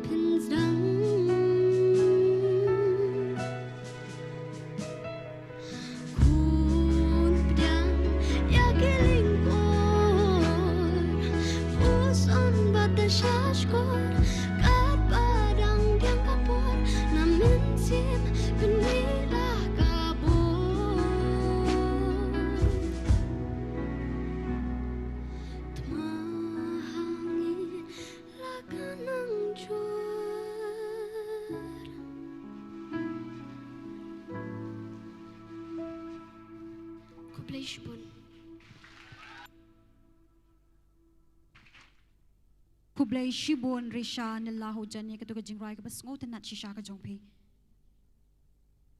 pins đắng khuôn đắng ya killing kor uson bata shash kor kat padang diang kapor na minsim pinila kabor tmahangi lakanang juar kublai shibun Kublai Shibun Risha Nilahu Janya Katuka Jingrai Kabasngot and Natshishaka Jongpi.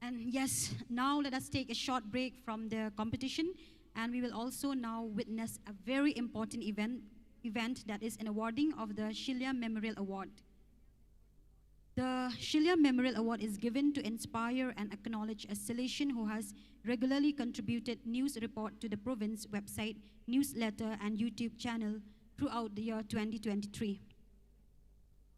And yes, now let us take a short break from the competition, and we will also now witness a very important event that is an awarding of the Shilya Memorial Award. The Shilya Memorial Award is given to inspire and acknowledge a Salesian who has regularly contributed news report to the province website, newsletter, and YouTube channel throughout the year 2023.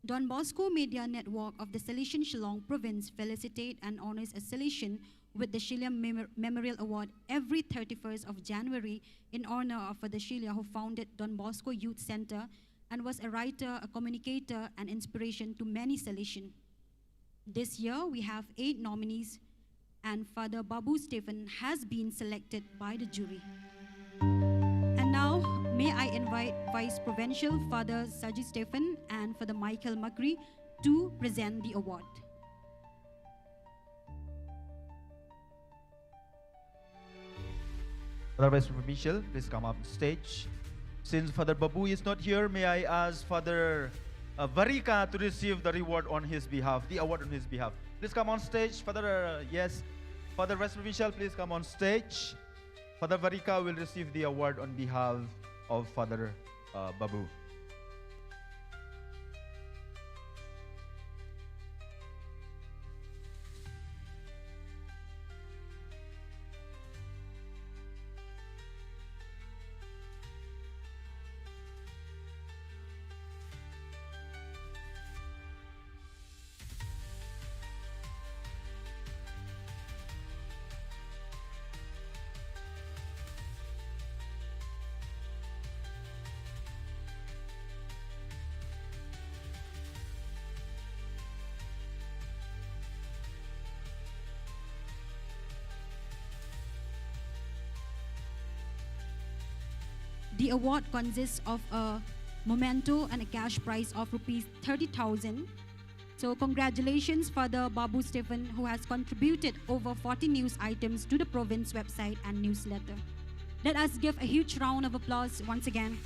Don Bosco Media Network of the Salesian Shillong Province felicitate and honors a Salesian with the Shilya Memorial Award every 31st of January in honor of Father Shilya, who founded Don Bosco Youth Center and was a writer, a communicator, and inspiration to many Salesian. This year, we have 8 nominees, and Father Babu Stephen has been selected by the jury. And now, may I invite Vice Provincial Father Saji Stephen and Father Michael Makri to present the award. Father Vice Provincial, please come up on stage. Since Father Babu is not here, may I ask Father Varika to receive the reward on his behalf, the award on his behalf. Please come on stage, Father. Yes, Father Vice Provincial, please come on stage. Father Varika will receive the award on behalf of Father Babu. The award consists of a memento and a cash prize of rupees 30,000. So congratulations Father Babu Stephen, who has contributed over 40 news items to the province website and newsletter. Let us give a huge round of applause once again.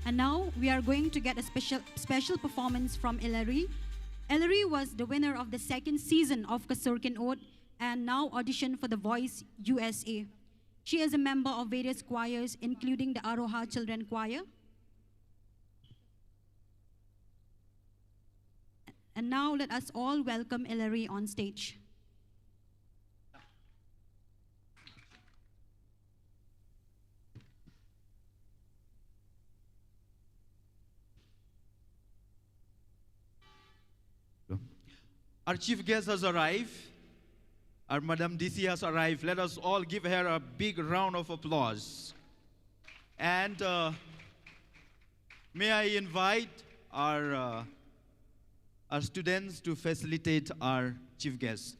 And now we are going to get a special performance from Ellery. Ellery was the winner of the 2nd season of Kasurkin Ode and now auditioned for The Voice USA. She is a member of various choirs, including the Aroha Children Choir. And now let us all welcome Ellery on stage. Our chief guest has arrived. Our Madam DC has arrived. Let us all give her a big round of applause. And may I invite our students to facilitate our chief guest.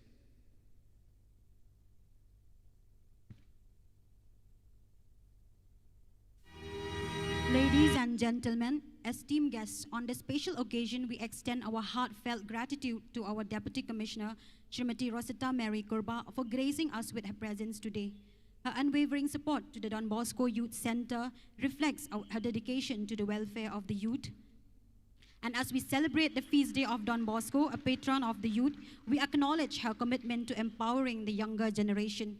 Ladies and gentlemen, esteemed guests, on this special occasion, we extend our heartfelt gratitude to our Deputy Commissioner, Srimati Rosetta Mary Kurba, for gracing us with her presence today. Her unwavering support to the Don Bosco Youth Center reflects her dedication to the welfare of the youth. And as we celebrate the feast day of Don Bosco, a patron of the youth, we acknowledge her commitment to empowering the younger generation.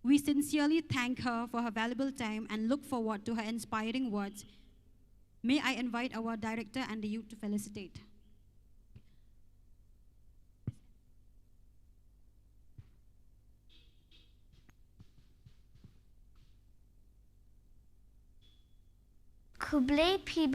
We sincerely thank her for her valuable time and look forward to her inspiring words. May I invite our director and the youth to felicitate. Kublai P.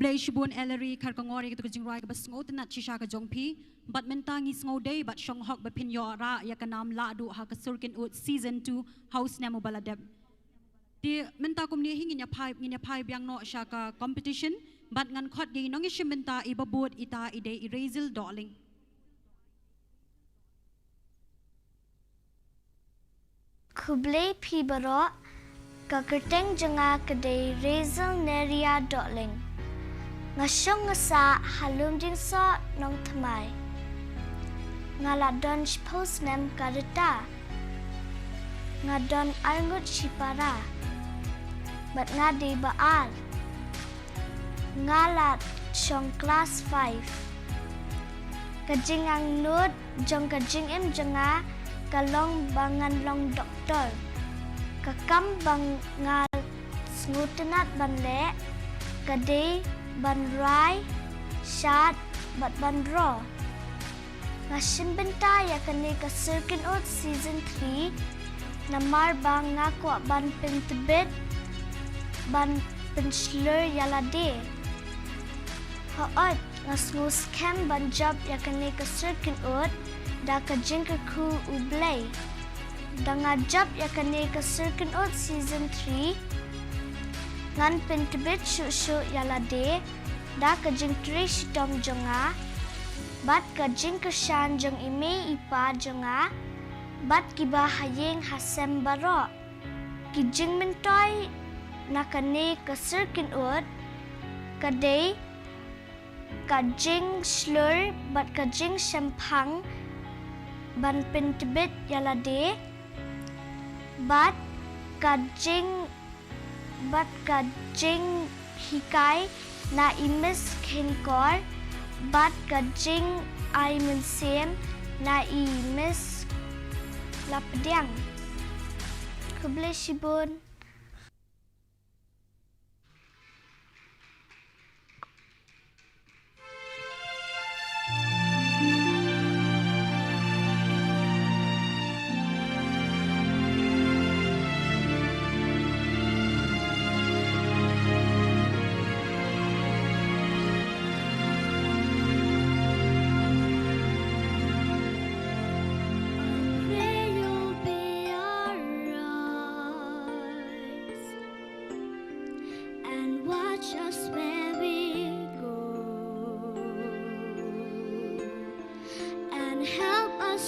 kublay shibun ellery kar kangori ketu jingrai ke bas ngau tenat shisha ka jongpi but mentangi ngau day but shong hok bepin yo ra ya kanam la du ha ka surkin ut season 2 house nemu baladeb di menta kum ni hingin ya phai biang no shaka competition but ngan khot gi nong ishim menta ibabut ita ide erasal darling Kublai pibaro kakerteng jenga kedai Razel Neria Dotling. Ngasyong ngasa halum jing so nong temai. Ngaladon shpos nem kadeta. Ngadon arngut shipara. Bat ngadi baal. Ngalat syong kelas 5. Kajing ang nud jong kajing im jenga kalong bangan long doktor. Kakam bangal ngutenat ban le, kadai ban rai, syat bat ban ro. Ngasim benta ya kani ka Circuit Out Season 3, namar bang ngakwa ban pentebet, ban penslur yalade. Haot ngasngus kem ban job ya kani ka Circuit Out, da ka jingker ku ublay. Dengan job ya kani ke Circuit Out Season 3 ngan pentebet syuk yalade da ke jing trish dom jonga bat ke jing kesan jong ime ipa jonga bat kiba hayeng hasem baro ki jing mentoy na kani ke Circuit Out kadai ka jing slur bat ka jing sempang ban pentebet yalade bat kajing hikai na imis khinkor bat kajing ai mensem na imis lapdiang kublai shibun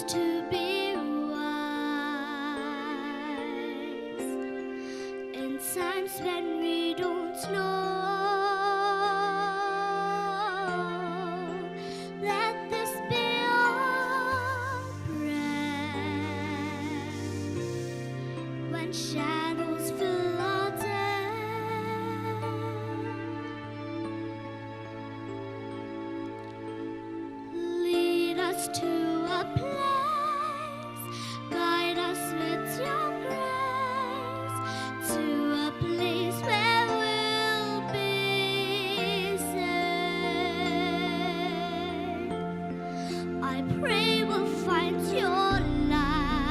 to be wise in times when we don't know. Let this be our prayer when shadows fill our day. Lead us to a place, guide us with your grace, to a place where we'll be safe. I pray we'll find your light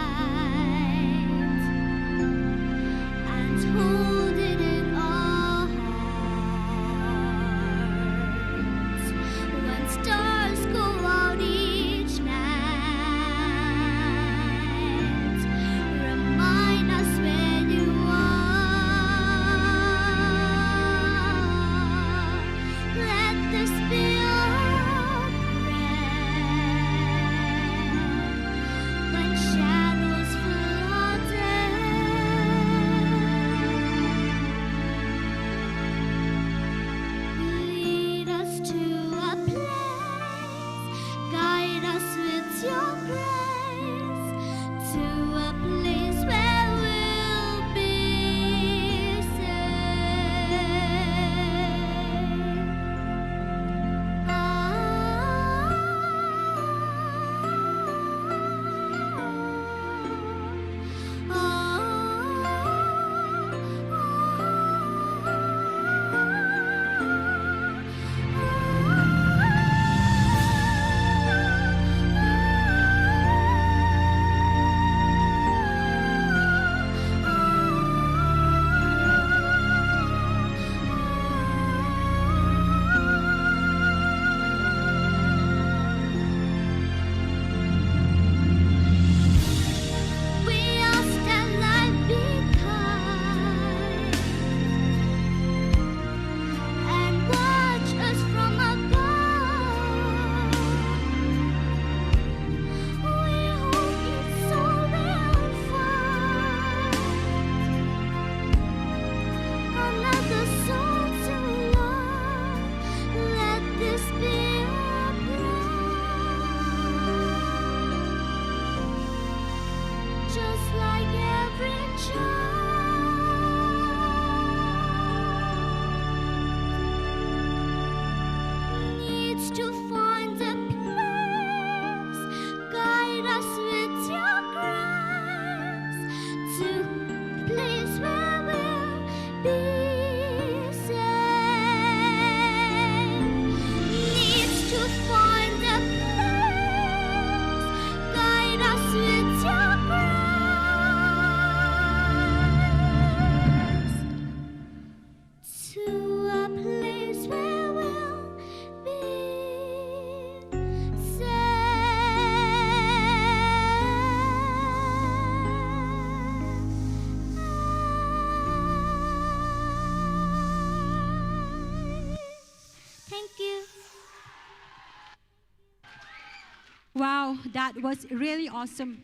Wow, that was really awesome.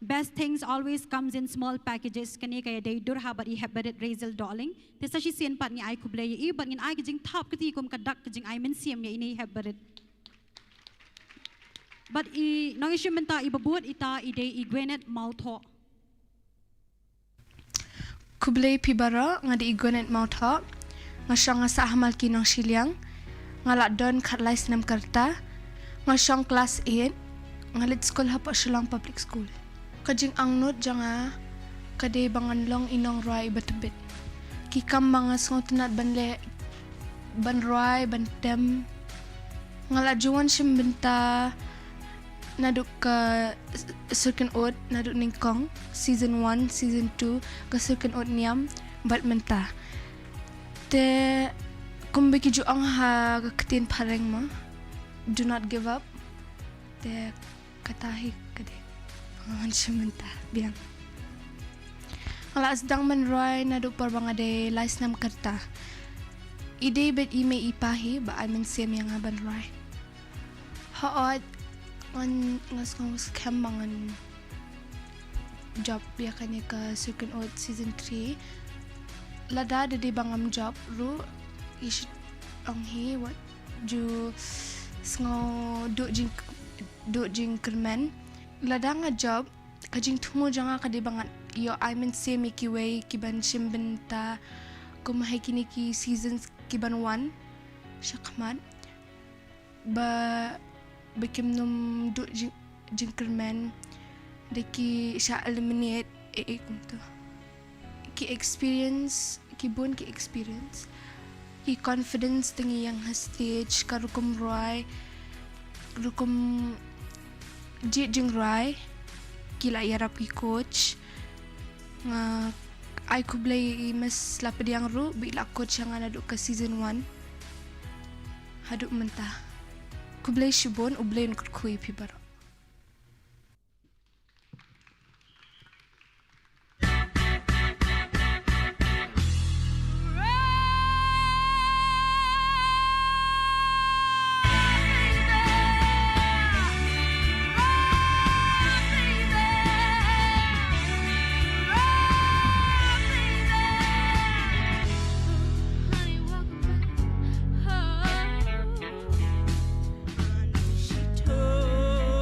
Best things always comes in small packages. Kani kaya day dur habat I habat Razel darling. Tesa shi sien pat ni I kublay I but ngin I kajing top kati kum kadak kajing I men siam ya ini habat. But I nang isu menta ibabuat ita ide I gwenet mautho. Kublay pibara nga di igwenet mautho. Nga siya nga sa hamal kinang silyang. Nga lakdon katlay sinam karta. Nga siyang class 8. Nga lit school hapa siya lang public school. Kajing ang not janga kade bangan long inong roy batubit. Kikam mga sngotunat banle ban roy bantem. Nga lajuan siyang benta naduk ka Circuit Oat naduk ningkong season 1 season 2 ka Circuit Oat niam bat menta. Te kumbiki ju ang ha katin pareng mo. Do not give up. Te katahi kade. Pangan siya menta. Biang. Ang laasdang man roy na do par mga de lais nam karta. Ide bet ime ipahi ba amin siyam yang aban roy. Haot ngas scam mangan job biya kanya ka Circuit Oat season 3. Lada de bangam job ru ish ang hi what ju sngo do jing kermen lada nga job kajing tumo janga kade bangat yo I mean semi kiway kiban shimbenta kumahay kini ki seasons kiban 1 syakmat ba bekim num do jing kermen deki sya eliminate kumto ki experience ki bon ki experience ki confidence tingi yang stage karukum roy rukum jing roy kila yarap ki coach nga ay kublay mas lapad yang ru bila coach yang ada ka season 1 haduk mentah kublay shibon ublay nukut kui pibaro. Honey, welcome back home. I know she told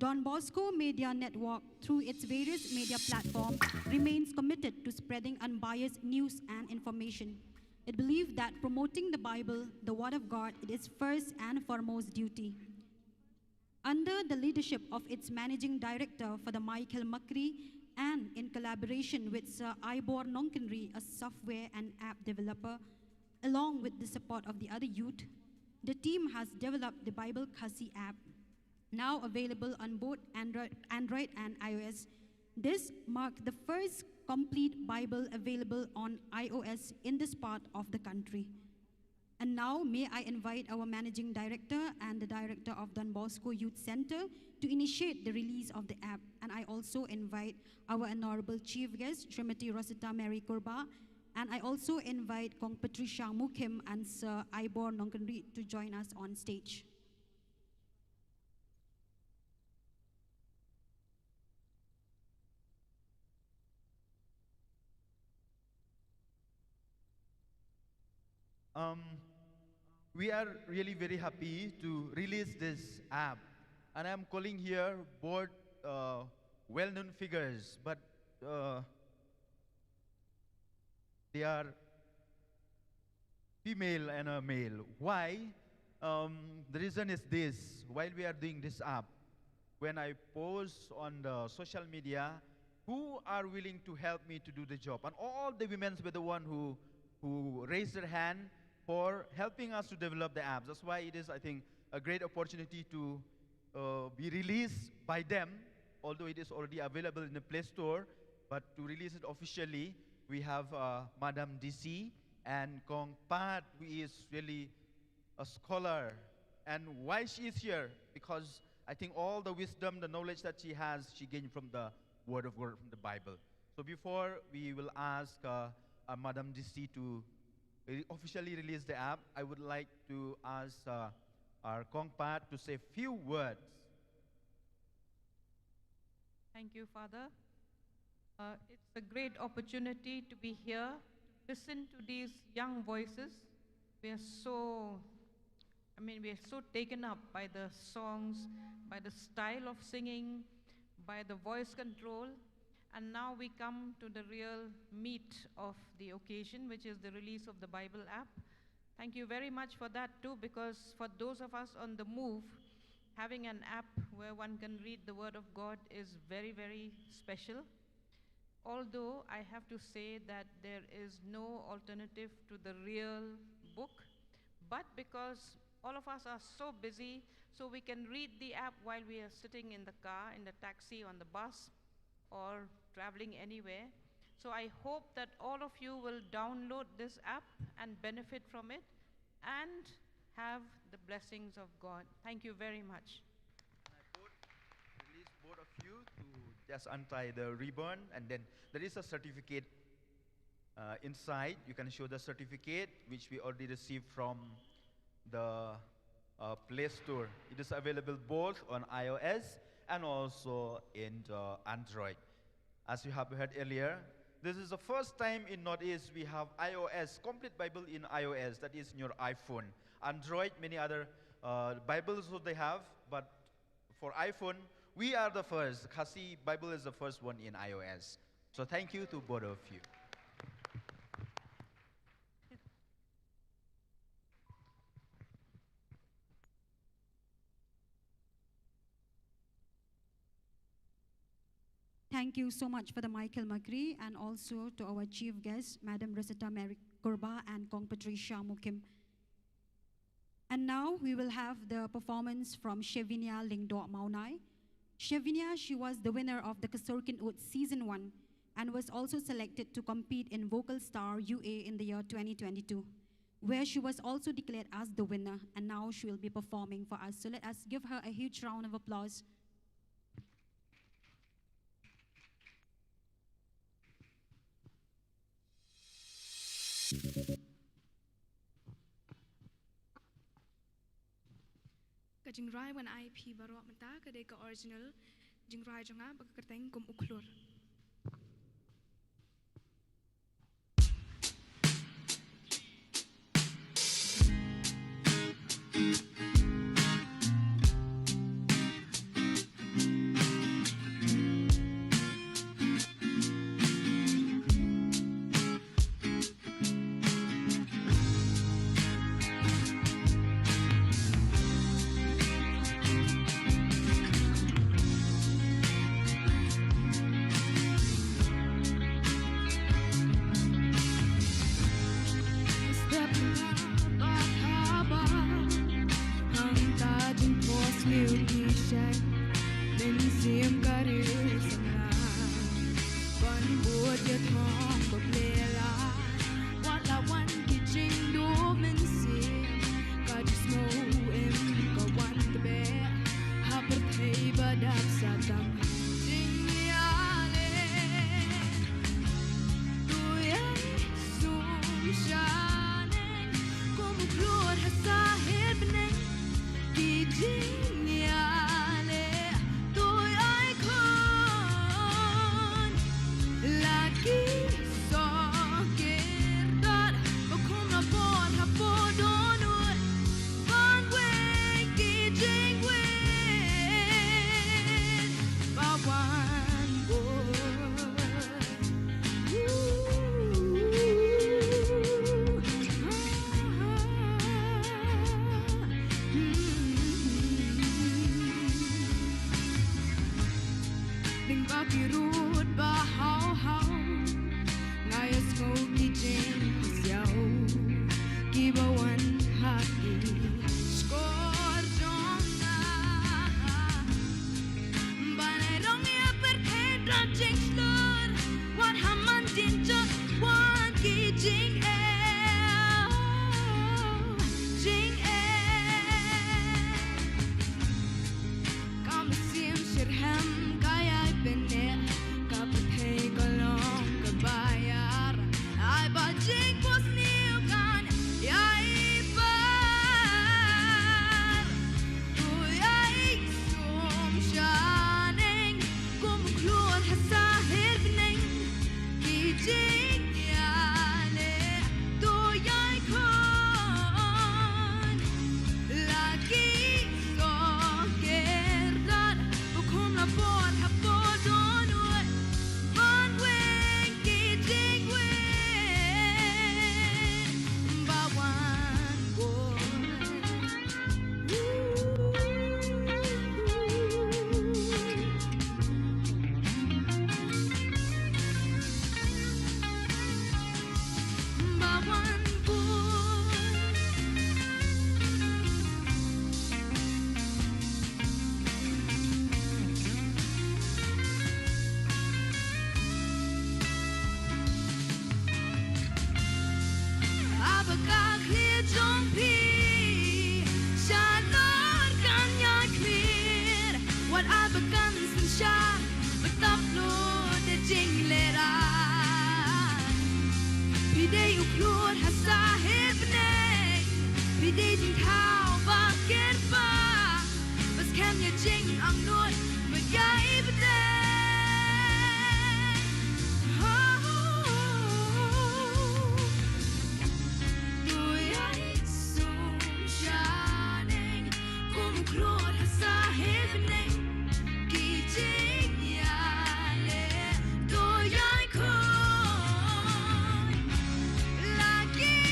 Don Bosco Media Network, through its various media platforms, remains committed to spreading unbiased news and information. It believes that promoting the Bible, the Word of God, it is first and foremost duty. Under the leadership of its managing director for the Michael Makri and in collaboration with Sir Ivor Nonkenry, a software and app developer, along with the support of the other youth, the team has developed the Bible Kasi app, now available on both Android and iOS. This marked the first complete Bible available on iOS in this part of the country. And now, may I invite our Managing Director and the Director of Don Bosco Youth Center to initiate the release of the app. And I also invite our Honorable Chief Guest, Srimati Rosita Mary Kurba, and I also invite Kong Patricia Mukim and Sir Ivor Nonkenry to join us on stage. We are really very happy to release this app, and I'm calling here both well-known figures, but they are female and a male. Why? The reason is this: while we are doing this app, when I post on the social media, who are willing to help me to do the job? And all the women were the one who raised their hand for helping us to develop the apps. That's why it is, I think, a great opportunity to be released by them, although it is already available in the Play Store. But to release it officially, we have Madam DC and Kong Pat, who is really a scholar. And why she is here? Because I think all the wisdom, the knowledge that she has, she gained from the Word of God, from the Bible. So before we will ask Madam DC to officially release the app, I would like to ask our Kong Pat to say a few words. Thank you, Father. It's a great opportunity to be here, listen to these young voices. We are so taken up by the songs, by the style of singing, by the voice control. And now we come to the real meat of the occasion, which is the release of the Bible app. Thank you very much for that too, because for those of us on the move, having an app where one can read the Word of God is very, very special. Although I have to say that there is no alternative to the real book, but because all of us are so busy, so we can read the app while we are sitting in the car, in the taxi, on the bus, or traveling anywhere. So I hope that all of you will download this app and benefit from it and have the blessings of God. Thank you very much. I release both of you to just untie the ribbon, and then there is a certificate inside. You can show the certificate which we already received from the Play Store. It is available both on iOS and also in Android. As you have heard earlier, this is the first time in Northeast we have iOS, complete Bible in iOS, that is in your iPhone. Android, many other Bibles they have, but for iPhone, we are the first. Kasi Bible is the first one in iOS. So thank you to both of you. Thank you so much for the Michael Makri, and also to our chief guests, Madam Rosita Mary Kurba and Kong Patricia Mukim. And now we will have the performance from Shevinia Lingdo Maunai. Shevinia, she was the winner of the Kasorkin Ut Season 1 and was also selected to compete in Vocal Star UA in the year 2022, where she was also declared as the winner, and now she will be performing for us. So let us give her a huge round of applause. Ka jingrai wan IP baro menta ka de ka original jingrai jonga ba ka teng kum uklur. Hey badap sa takjing yale Tuyay sumsyanen Kumuklod hasahib neng Kijing yale Tuyay kon Lagi sokirdat Bakum na bon hapodonut Van way kijing win Bawan Ding bakirut bahaw-haw Ngayas mo kijing siyaw Kibawan hati Skor jong na Banay rong ya perkeda jing slur Wan haman din jot wan kijing Jing Kam sim shirham kaya benet Kapatay kolong kabayar Ay bajing pos niukan Yay bar Tuyay sumsyaning Kumuklod hasahir neng Kijing yale Tuyay kon Lagi sokirdat Bukum na bon hapodonut Van wing kijing win Bawan Bawan Apakah clear jong pi Shalor kan ya clear What abakan sin sha Betap lo de jing leran Pide yu klod hasahib neng Pide jing tau bakir ba Bas kem ya jing ang nun Magyai bedeng Tuyay sumsyaning Kumuklod hasahib neng Kijing yale Tuyay kon Lagi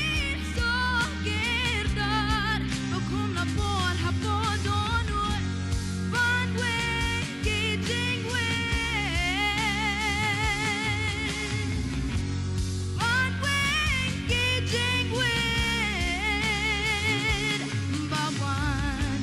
sokirdat Bakum na bon hapodonut Van way kijing win Van way kijing win Bawan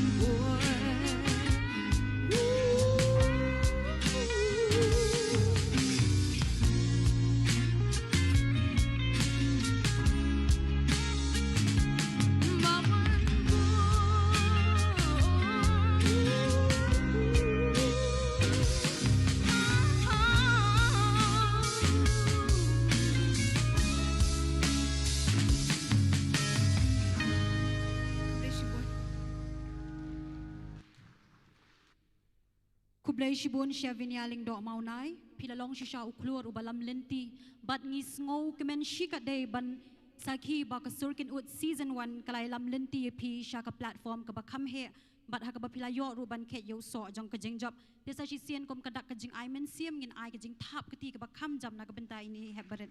Kublay shibun siya vinyaling do maunay, pilalong siya uklur ubalam lenti, but ngis ngo kemen shika day ban sakhi ba ka surkin ut season 1 kalay lam lenti pi siya ka platform ka ba kam he, but ha ka ba pilayo ruban ket yo so jong ka jing job. Desa si sien kom kadak ka jing ay men siem ngin ay ka jing tap kati ka ba kam jam na ka benta ini hebaret.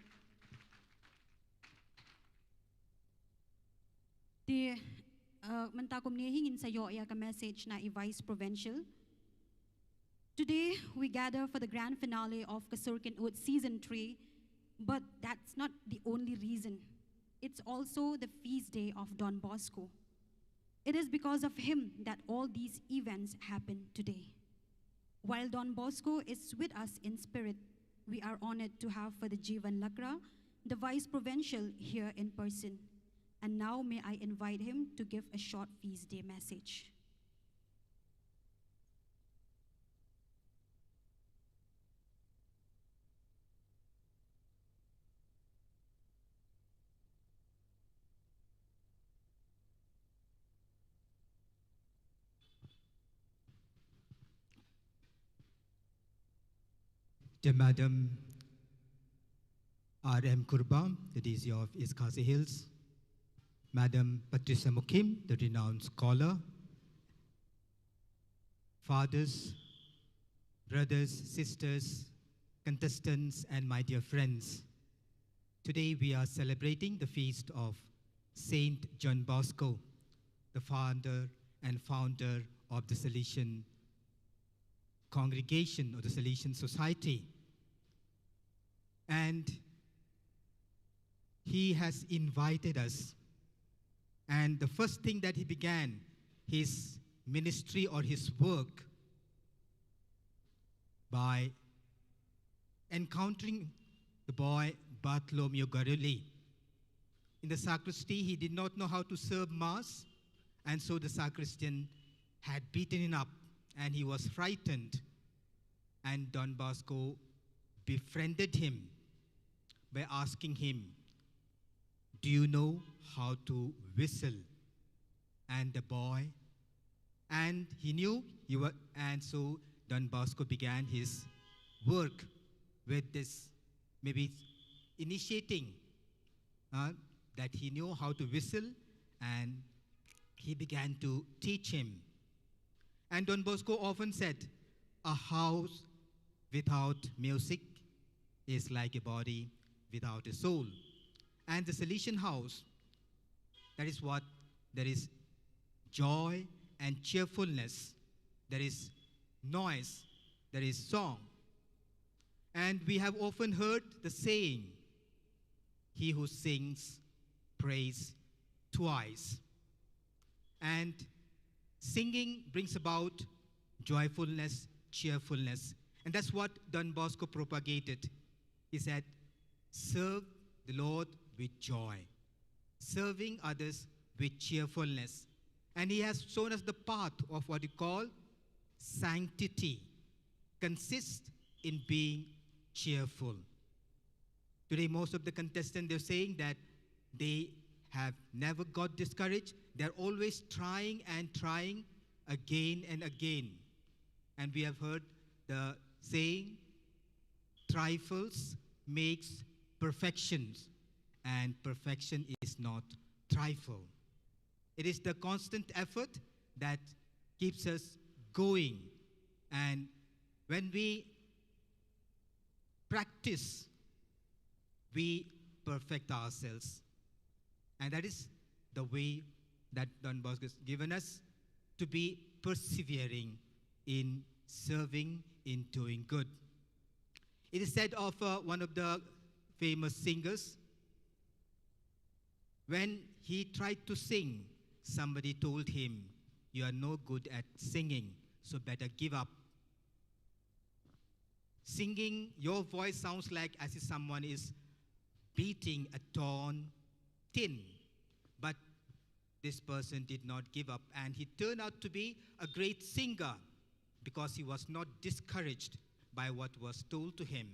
Di mentakom ni hingin sayo ya ka message na i-Vice Provincial. Today, we gather for the grand finale of Kasurkin Ut Season 3, but that's not the only reason. It's also the feast day of Don Bosco. It is because of him that all these events happen today. While Don Bosco is with us in spirit, we are honored to have Father Jivan Lakra, the Vice Provincial, here in person. And now may I invite him to give a short feast day message. Dear Madam R.M. Kurba, the DC of East Khasi Hills, Madam Patricia Mukim, the renowned scholar, fathers, brothers, sisters, contestants, and my dear friends. Today we are celebrating the feast of Saint John Bosco, the founder and founder of the Salesian congregation or the Salesian Society. And he has invited us. And the first thing that he began his ministry or his work by encountering the boy Bartholomew Garulli. In the sacristy, he did not know how to serve Mass, and so the sacristan had beaten him up, and he was frightened. And Don Bosco befriended him by asking him, "Do you know how to whistle?" And the boy, and he knew, and so Don Bosco began his work with this, maybe initiating that he knew how to whistle, and he began to teach him. And Don Bosco often said, "A house without music is like a body without a soul." And the Salesian house, that is what, there is joy and cheerfulness, there is noise, there is song. And we have often heard the saying, "He who sings, prays twice." And singing brings about joyfulness, cheerfulness. And that's what Don Bosco propagated. He said, serve the Lord with joy, serving others with cheerfulness. And he has shown us the path of what we call sanctity, consists in being cheerful. Today, most of the contestants, they're saying that they have never got discouraged. They're always trying and trying again and again. And we have heard the saying, trifles makes perfections, and perfection is not trifle. It is the constant effort that keeps us going. And when we practice, we perfect ourselves. And that is the way that Don Bosco has given us, to be persevering in serving, in doing good. It is said of one of the famous singers, when he tried to sing, somebody told him, "You are no good at singing, so better give up." Singing, your voice sounds like as if someone is beating a torn tin. But this person did not give up, and he turned out to be a great singer because he was not discouraged by what was told to him.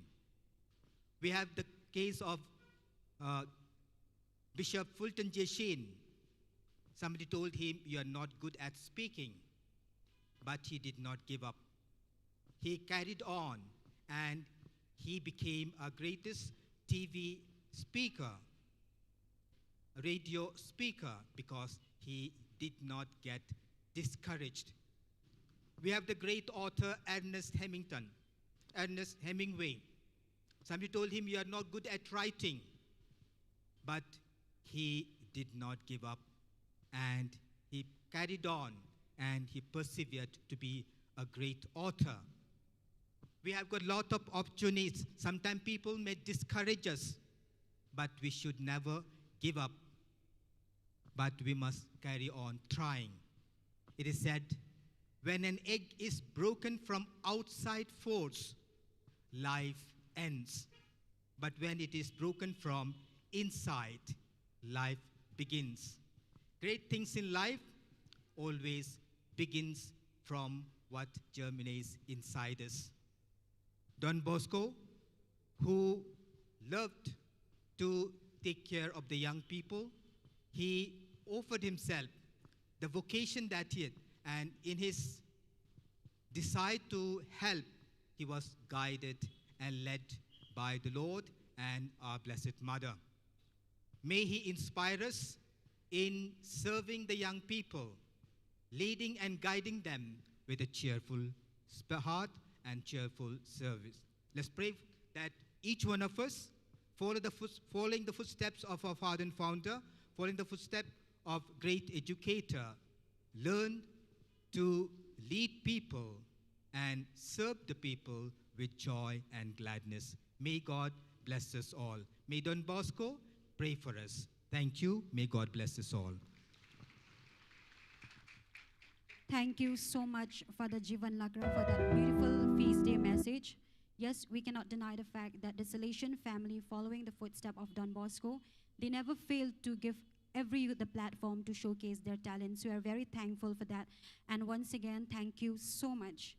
We have the case of Bishop Fulton J. Sheen. Somebody told him, "You are not good at speaking," but he did not give up. He carried on, and he became our greatest TV speaker, radio speaker, because he did not get discouraged. We have the great author Ernest Hemingway. Somebody told him, "You are not good at writing," but he did not give up, and he carried on, and he persevered to be a great author. We have got a lot of opportunities. Sometimes people may discourage us, but we should never give up. But we must carry on trying. It is said, when an egg is broken from outside force, life ends. But when it is broken from inside, life begins. Great things in life always begins from what germinates inside us. Don Bosco, who loved to take care of the young people, he offered himself, the vocation that he had, and in his desire to help, he was guided and led by the Lord and our Blessed Mother. May He inspire us in serving the young people, leading and guiding them with a cheerful heart and cheerful service. Let's pray that each one of us following the footsteps of our father and founder, following the footsteps of great educator, learn to lead people and serve the people with joy and gladness. May God bless us all. May Don Bosco pray for us. Thank you. May God bless us all. Thank you so much, Father Jivan Lakra, for that beautiful feast day message. Yes, we cannot deny the fact that the Salesian family, following the footstep of Don Bosco, they never failed to give every youth the platform to showcase their talents. We are very thankful for that. And once again, thank you so much.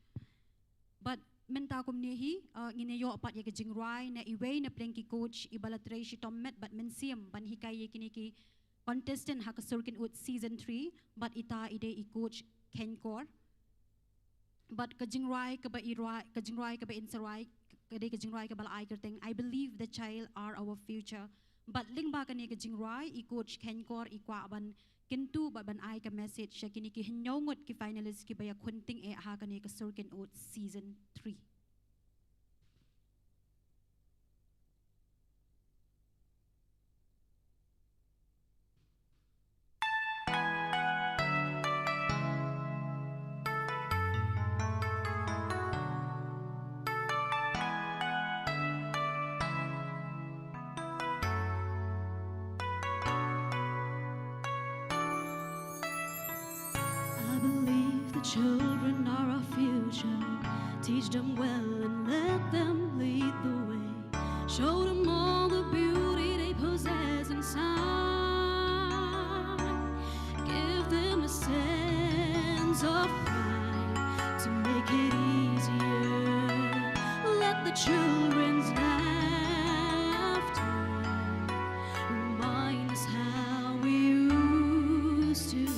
But menta kumnihi nginayo apat ya kajingrai na iway na plengki coach ibalatray si Tommet but mensiam ban hikay kiniki contestant hakasurkin ut season 3 but ita ide I coach Kenkor. But kajingrai kaba irai kajingrai kaba insarai kade kajingrai kaba ai kerteng. I believe the child are our future. But ling ba kani kajingrai I coach Kenkor ikwa ban kintu ba ban ai ka message siya kini ki hinyongot ki finalist ki baya kunting e ha kani ka surkin out season 3. Children are our future. Teach them well and let them lead the way. Show them all the beauty they possess inside. Give them a sense of pride to make it easier. Let the children's laughter remind us how we used to be.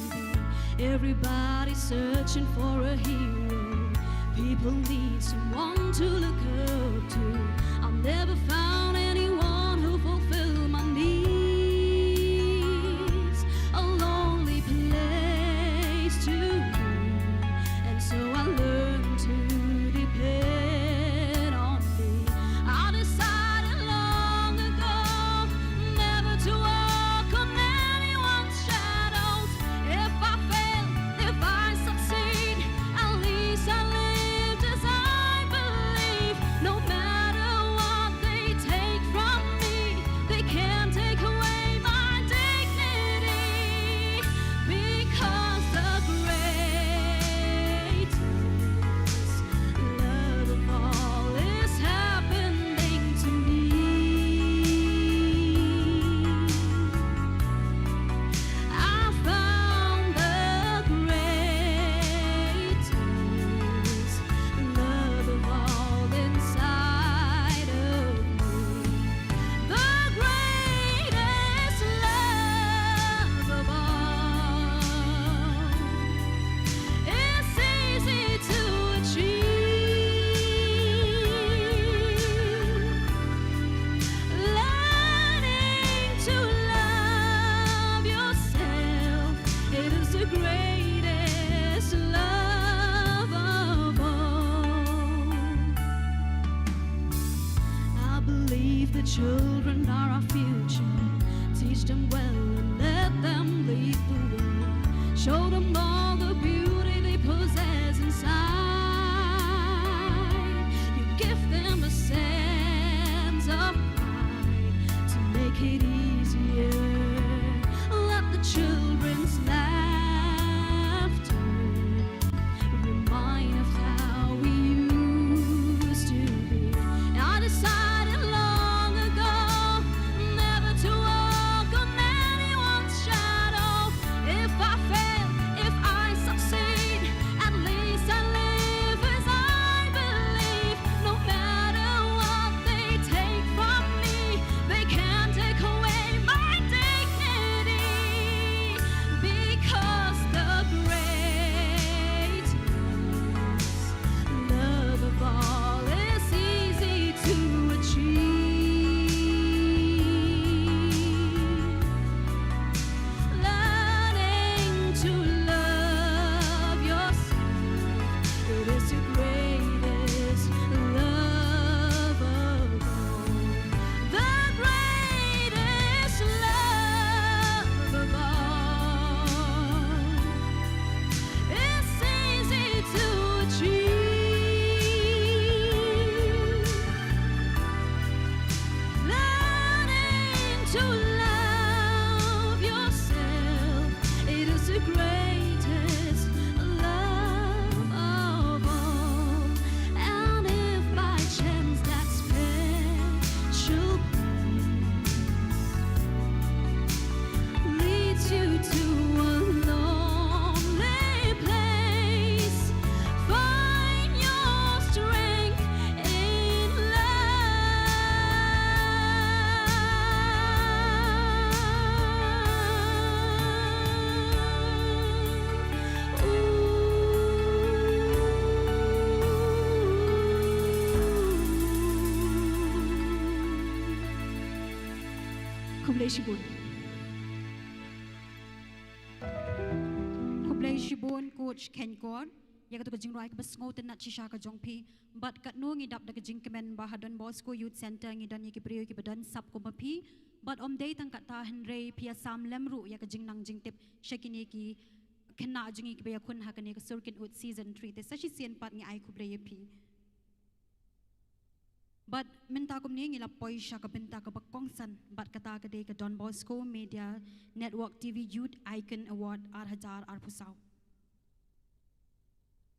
Everybody searching for a hero. People need someone to look up to. I've never found anyone who fulfilled my needs. A lonely place to be, and so I learned to depend on me. I decided long ago never to walk on anyone's shadows. If I fail, if I succeed, at least I lived as I believe. No matter what they take from me, they can't take away my dignity. Because the greatest love of all is happening to me. I found the greatest love of all inside of me. The greatest love of all. It's easy to achieve. Learning to love yourself, it is the greatest love of all. I believe the children are our future. Teach them well and let them lead the way. Show them all the beauty they possess inside. You give them a sense of pride to make it easier. Let the children's laughter remind of how we used to be. I decided long ago never to walk on anyone's shadow. If I fail, if I succeed, Kublai Shibun. Kublai Shibun, Coach Ken Kor. Ya ka to ka jing rai ka bas ngau ten nat shisha ka jong phi. But kat nu ngi dap da ka jing kemen ba Don Bosco Youth Center ngi don ki priyo ki badan sap ko mapi. But day tang kat ta henrei pia sam lemru ya ka jing nang jing tip shakini ki kena jingi ki ba kun ha ka ne ka circuit ut season 3 te sashi sien pat ngi ai kublai phi. But minta ko ni ngila poi sha ka binta ka bakongsan but kata ka de ka Don Bosco Media Network TV Youth Icon Award 8000 pusau.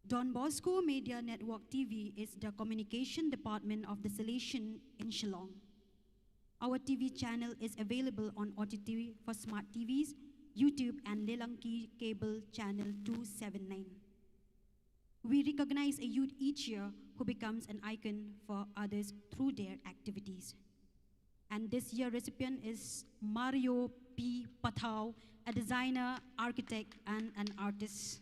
Don Bosco Media Network TV is the communication department of the Salesian in Shillong. Our TV channel is available on OTT for smart TVs, YouTube and Lelanki Cable Channel 279. We recognize a youth each year who becomes an icon for others through their activities. And this year's recipient is Mario P. Pathau, a designer, architect, and an artist.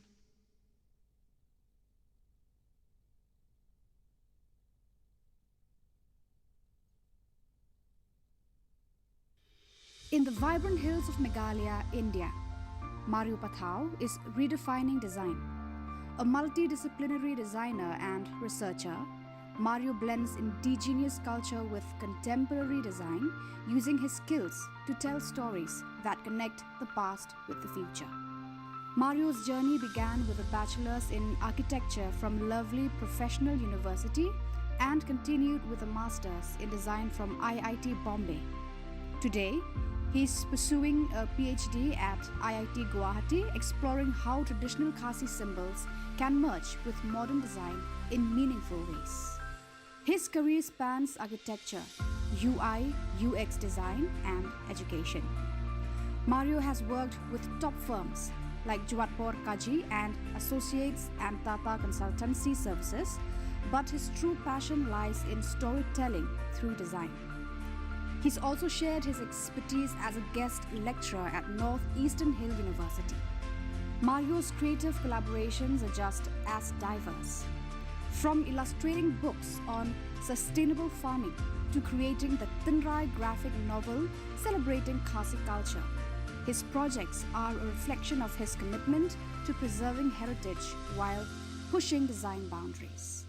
In the vibrant hills of Meghalaya, India, Mario Pathau is redefining design. A multidisciplinary designer and researcher, Mario blends indigenous culture with contemporary design, using his skills to tell stories that connect the past with the future. Mario's journey began with a bachelor's in architecture from Lovely Professional University and continued with a master's in design from IIT Bombay. Today, he is pursuing a PhD at IIT Guwahati, exploring how traditional Khasi symbols can merge with modern design in meaningful ways. His career spans architecture, UI, UX design, and education. Mario has worked with top firms like Juatpur Kaji and Associates and Tata Consultancy Services, but his true passion lies in storytelling through design. He's also shared his expertise as a guest lecturer at Northeastern Hill University. Mario's creative collaborations are just as diverse. From illustrating books on sustainable farming to creating the Tinrai graphic novel celebrating Khasi culture, his projects are a reflection of his commitment to preserving heritage while pushing design boundaries.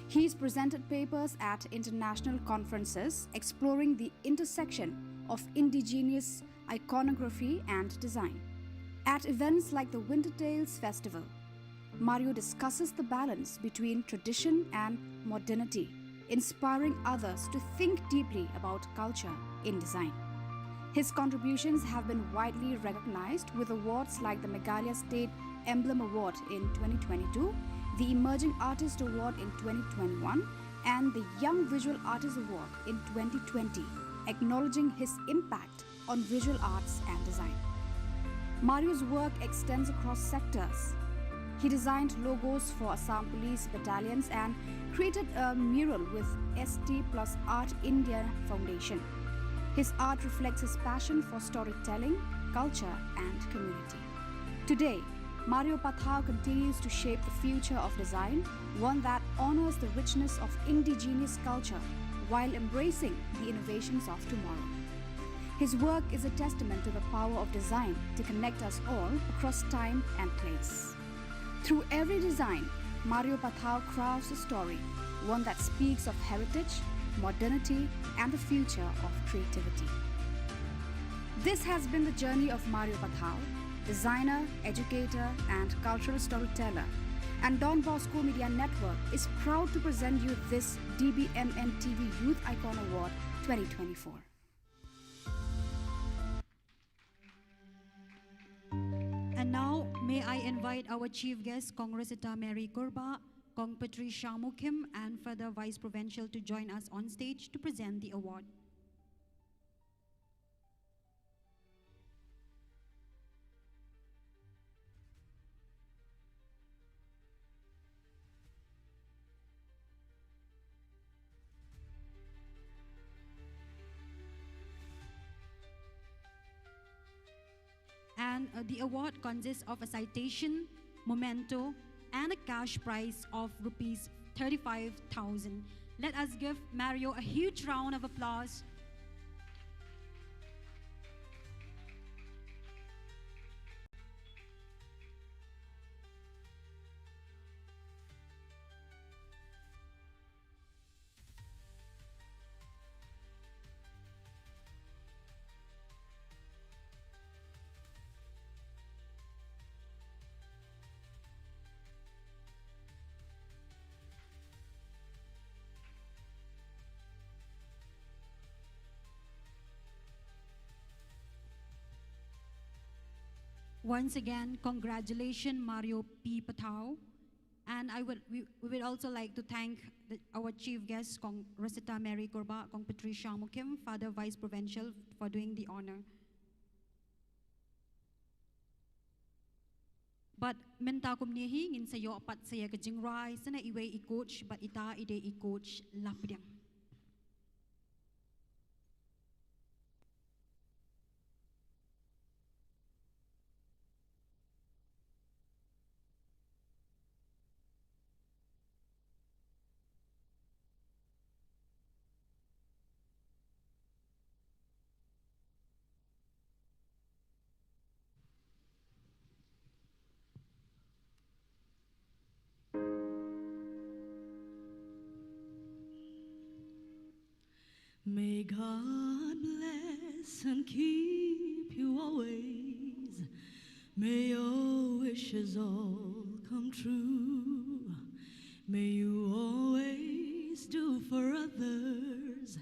He's presented papers at international conferences exploring the intersection of indigenous iconography and design. At events like the Winter Tales Festival, Mario discusses the balance between tradition and modernity, inspiring others to think deeply about culture in design. His contributions have been widely recognized with awards like the Meghalaya State Emblem Award in 2022, the Emerging Artist Award in 2021, and the Young Visual Artist Award in 2020, acknowledging his impact on visual arts and design. Mario's work extends across sectors. He designed logos for Assam Police battalions and created a mural with ST plus Art India Foundation. His art reflects his passion for storytelling, culture, and community. Today, Mario Pathau continues to shape the future of design, one that honors the richness of indigenous culture while embracing the innovations of tomorrow. His work is a testament to the power of design to connect us all across time and place. Through every design, Mario Pathau crafts a story, one that speaks of heritage, modernity, and the future of creativity. This has been the journey of Mario Pathau, designer, educator, and cultural storyteller. And Don Bosco Media Network is proud to present you this DBMN TV Youth Icon Award 2024. And now, may I invite our chief guest, Congressita Mary Kurba, Kong Patricia Mukim, and further Vice Provincial to join us on stage to present the award. And the award consists of a citation, memento, and a cash prize of rupees 35,000. Let us give Mario a huge round of applause. once again, congratulations, Mario P. Patao. And we would also like to thank our chief guest, Kong Rosita Mary Korba, Kong Patricia Mukim, Father Vice Provincial, for doing the honor. But menta kumnihi ngin sayo apat saya ke jingrai sana iwe I coach but ita ide I coach lapdiang. May God bless and keep you always. May your wishes all come true. May you always do for others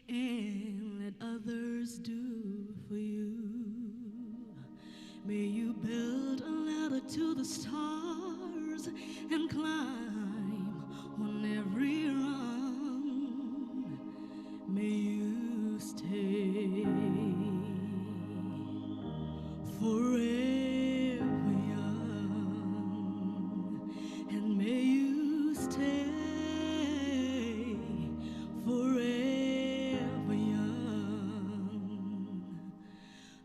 and let others do for you. May you build a ladder to the stars and climb on every rung. May you stay forever young, and may you stay forever young.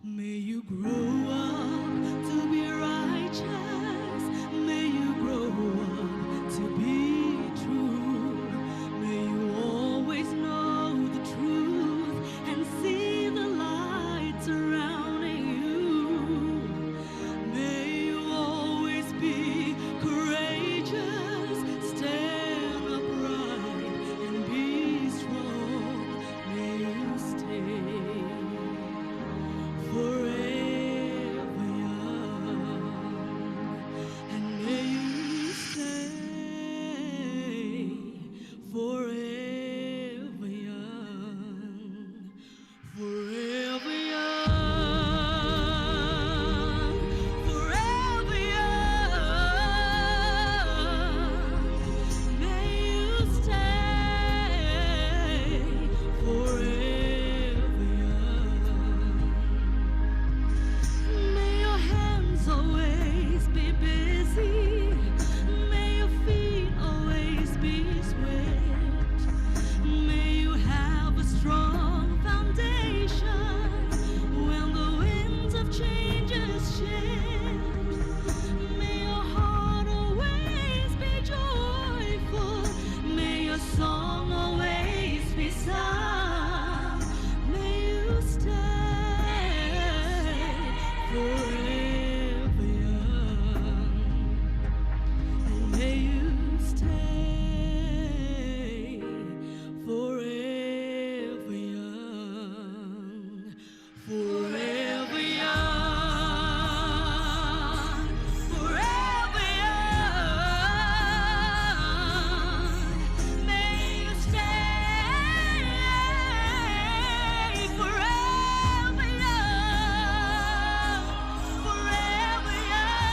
May you grow up to be righteous. May you grow up to be true. May you always know the truth and see the light surrounding you. May you always be courageous, stand upright and be strong. May you stay forever young, and may you stay forever young, forever young, forever young. May you stay forever young. May your hands always be busy. May your feet always be swift. May you have a strong foundation when the winds of changes shift. May your heart always be joyful. May your song always be sung. May you stay forever young, and may you stay forever young, forever young, forever young. May you stay forever young, forever young,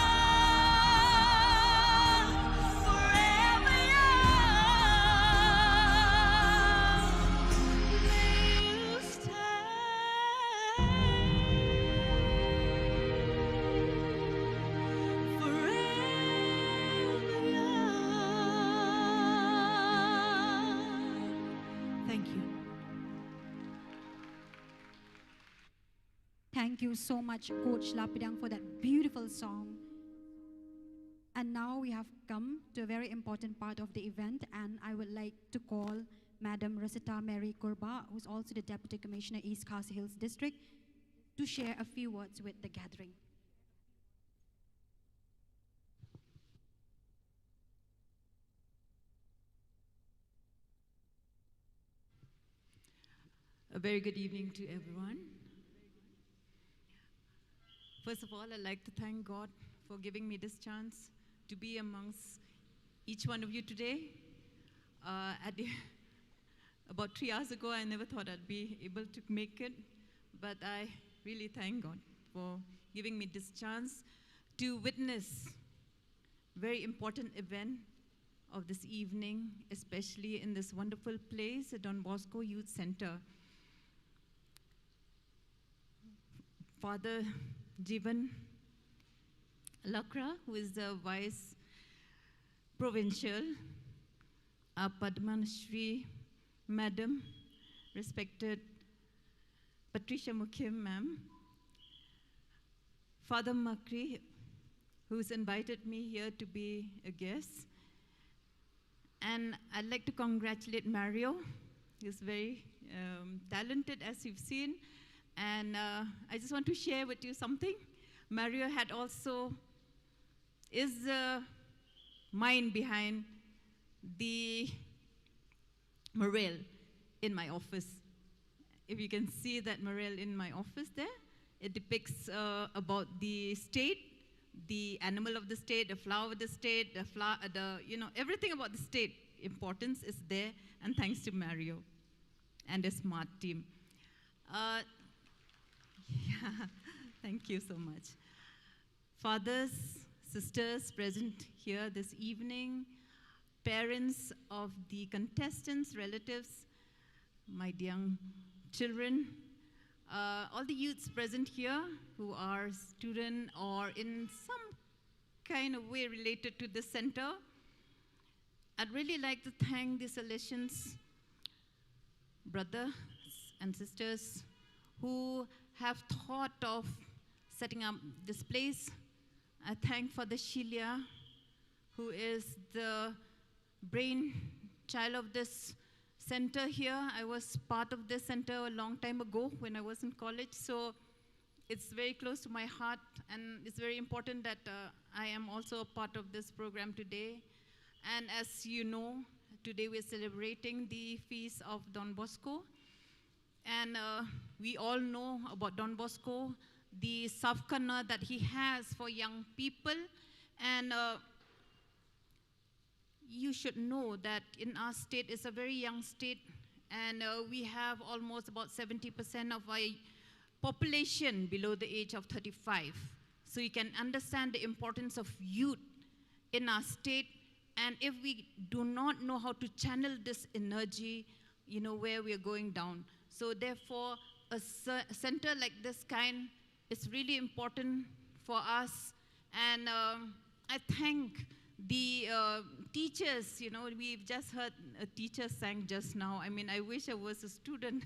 forever young. May you stay forever young. Thank you. Thank you so much, Coach Lapidang, for that beautiful song. And now we have come to a very important part of the event, and I would like to call Madam Rosita Mary Korba, who's also the Deputy Commissioner, East Khasi Hills District, to share a few words with the gathering. A very good evening to everyone. First of all, I'd like to thank God for giving me this chance to be amongst each one of you today. About 3 hours ago, I never thought I'd be able to make it, but I really thank God for giving me this chance to witness very important event of this evening, especially in this wonderful place, the Don Bosco Youth Center. Father Jivan Lakra, who is the Vice Provincial, Padman Shri Madam, respected Patricia Mukim, ma'am, Father Makri, who's invited me here to be a guest. And I'd like to congratulate Mario. He's very talented, as you've seen. And I just want to share with you something. Mario is the mind behind the mural in my office. If you can see that mural in my office there, it depicts about the state, the animal of the state, the flower of the state, everything about the state importance is there, and thanks to Mario and the smart team. Thank you so much. Fathers, sisters present here this evening, parents of the contestants, relatives, my young children, all the youths present here who are student or in some kind of way related to this center. I'd really like to thank the Salesians, brothers and sisters who have thought of setting up this place. I thank Father Shilia, who is the brain child of this center here. I was part of this center a long time ago when I was in college, so it's very close to my heart, and it's very important that I am also a part of this program today. And as you know, today we're celebrating the feast of Don Bosco, and we all know about Don Bosco, the savkana that he has for young people, and you should know that in our state, it's a very young state, and we have almost about 70% of our population below the age of 35. So you can understand the importance of youth in our state, and if we do not know how to channel this energy, you know, where we are going down. So therefore, a center like this kind is really important for us, and I thank the teachers. You know, we've just heard a teacher sang just now. I mean, I wish I was a student.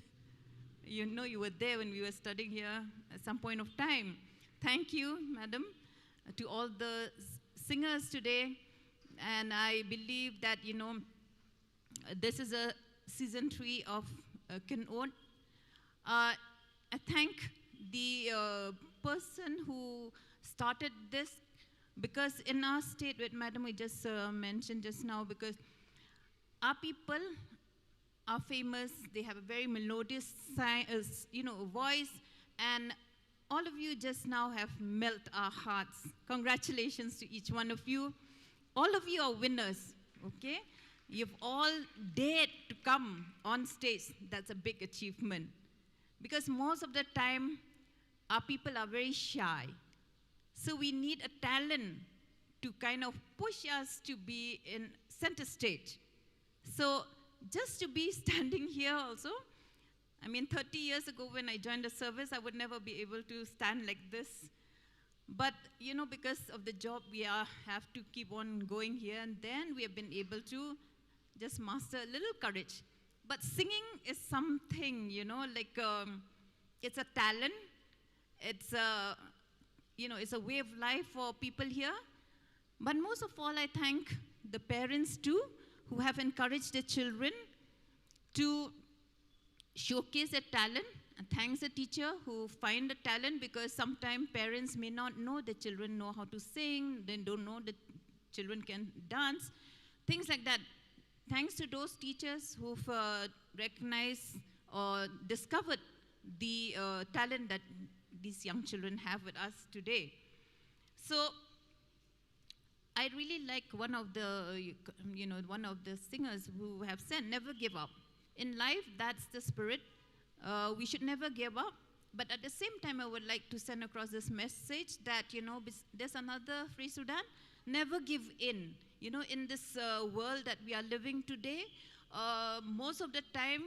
You know, you were there when we were studying here at some point of time. Thank you, madam, to all the singers today. And I believe that, you know, this is a season 3 of Kin'ot. I thank the person who started this, because in our state, what Madam we just mentioned just now, because our people are famous, they have a very melodious voice, and all of you just now have melted our hearts. Congratulations to each one of you. All of you are winners, okay? You've all dared to come on stage. That's a big achievement. Because most of the time, our people are very shy. So we need a talent to kind of push us to be in center stage. So just to be standing here also, I mean, 30 years ago when I joined the service, I would never be able to stand like this. But, you know, because of the job, we have to keep on going here, and then we have been able to just master a little courage. But singing is something, you know, like it's a talent. It's a, you know, it's a way of life for people here. But most of all, I thank the parents too, who have encouraged their children to showcase their talent. And thanks the teacher who find the talent, because sometimes parents may not know the children know how to sing, they don't know the children can dance, things like that. Thanks to those teachers who've recognized or discovered the talent that these young children have with us today. So I really like one of the singers who have said, never give up. In life, that's the spirit. We should never give up. But at the same time, I would like to send across this message that, there's another Free Sudan. Never give in. In this world that we are living today, most of the time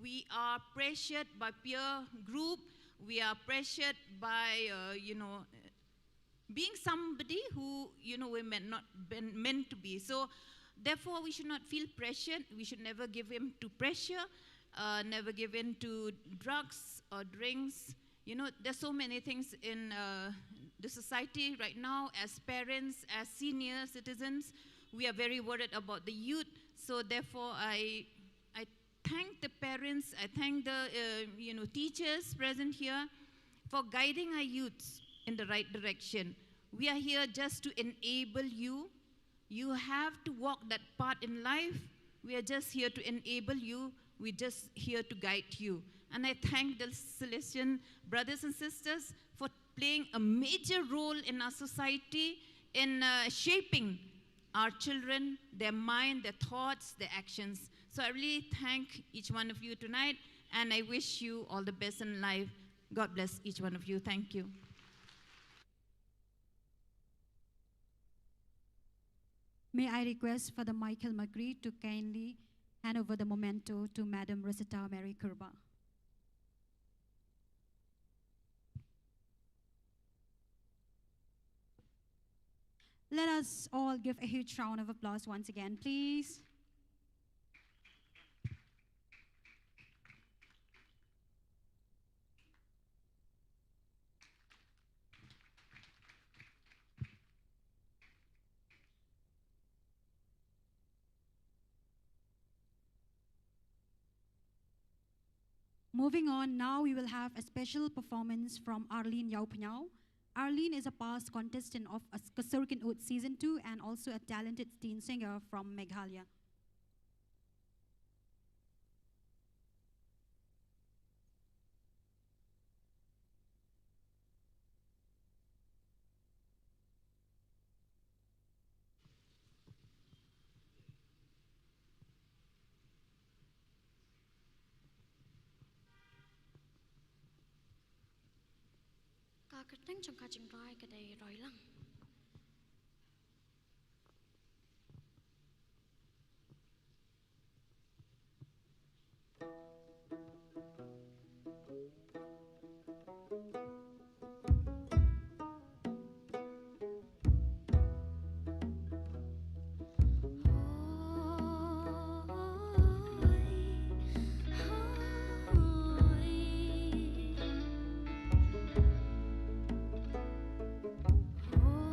we are pressured by peer group. We are pressured by, being somebody who, we're not meant to be. So therefore, we should not feel pressured. We should never give in to pressure, never give in to drugs or drinks. There's so many things in the society right now. As parents, as senior citizens, we are very worried about the youth. So therefore, I thank the parents, I thank the teachers present here for guiding our youths in the right direction. We are here just to enable you. You have to walk that path in life. We are just here to enable you. We're just here to guide you. And I thank the Salesian brothers and sisters for playing a major role in our society in shaping our children, their mind, their thoughts, their actions. So I really thank each one of you tonight, and I wish you all the best in life. God bless each one of you. Thank you. May I request Father Michael Magritte to kindly hand over the memento to Madam Rosetta Mary Kurba. Let us all give a huge round of applause once again, please. Moving on, now we will have a special performance from Arlene Yaupanyao. Arlene is a past contestant of Kasarkin Oud Season 2 and also a talented teen singer from Meghalaya. Ka kerteng trong ka ching roi ka dei roi lang. Oh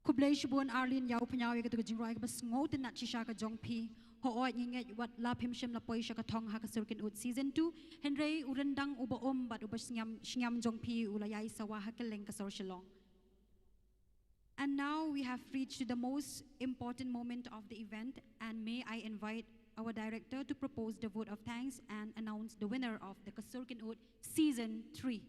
Kublai shibun Arlin yau penyawi ketu kejing roi kebas ngau tenat shisha ke jong pi. Ho oi nginget wat la pim shem la poi shaka tong ha kesurkin ut season 2. Henry urendang uba bat uba shingam jong pi ulayai sawa ha keleng kesor shalong. And now we have reached the most important moment of the event, and may I invite our director to propose the vote of thanks and announce the winner of the Kasurkin Oud Season 3.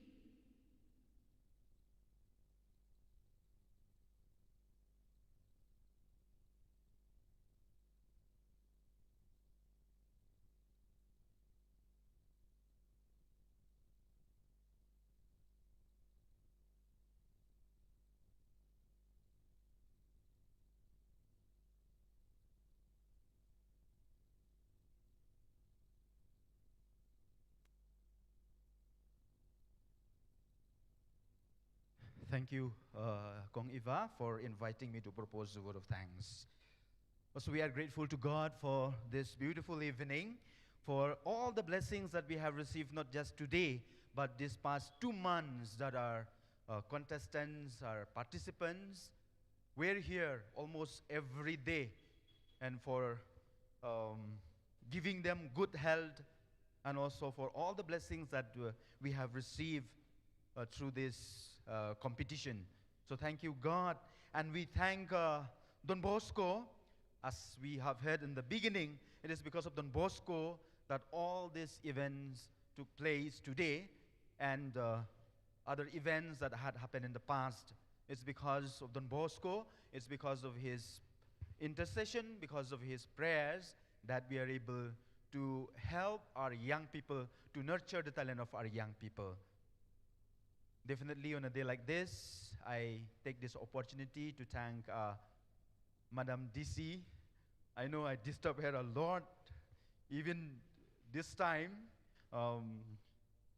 Thank you, Kong Eva, for inviting me to propose the word of thanks. Also, we are grateful to God for this beautiful evening, for all the blessings that we have received, not just today, but this past 2 months that our contestants, our participants, we're here almost every day, and for giving them good health, and also for all the blessings that we have received through this competition. So thank you, God. And we thank Don Bosco. As we have heard in the beginning, it is because of Don Bosco that all these events took place today, and other events that had happened in the past. It's because of Don Bosco, it's because of his intercession, because of his prayers, that we are able to help our young people, to nurture the talent of our young people. Definitely on a day like this, I take this opportunity to thank Madam DC. I know I disturb her a lot. Even this time,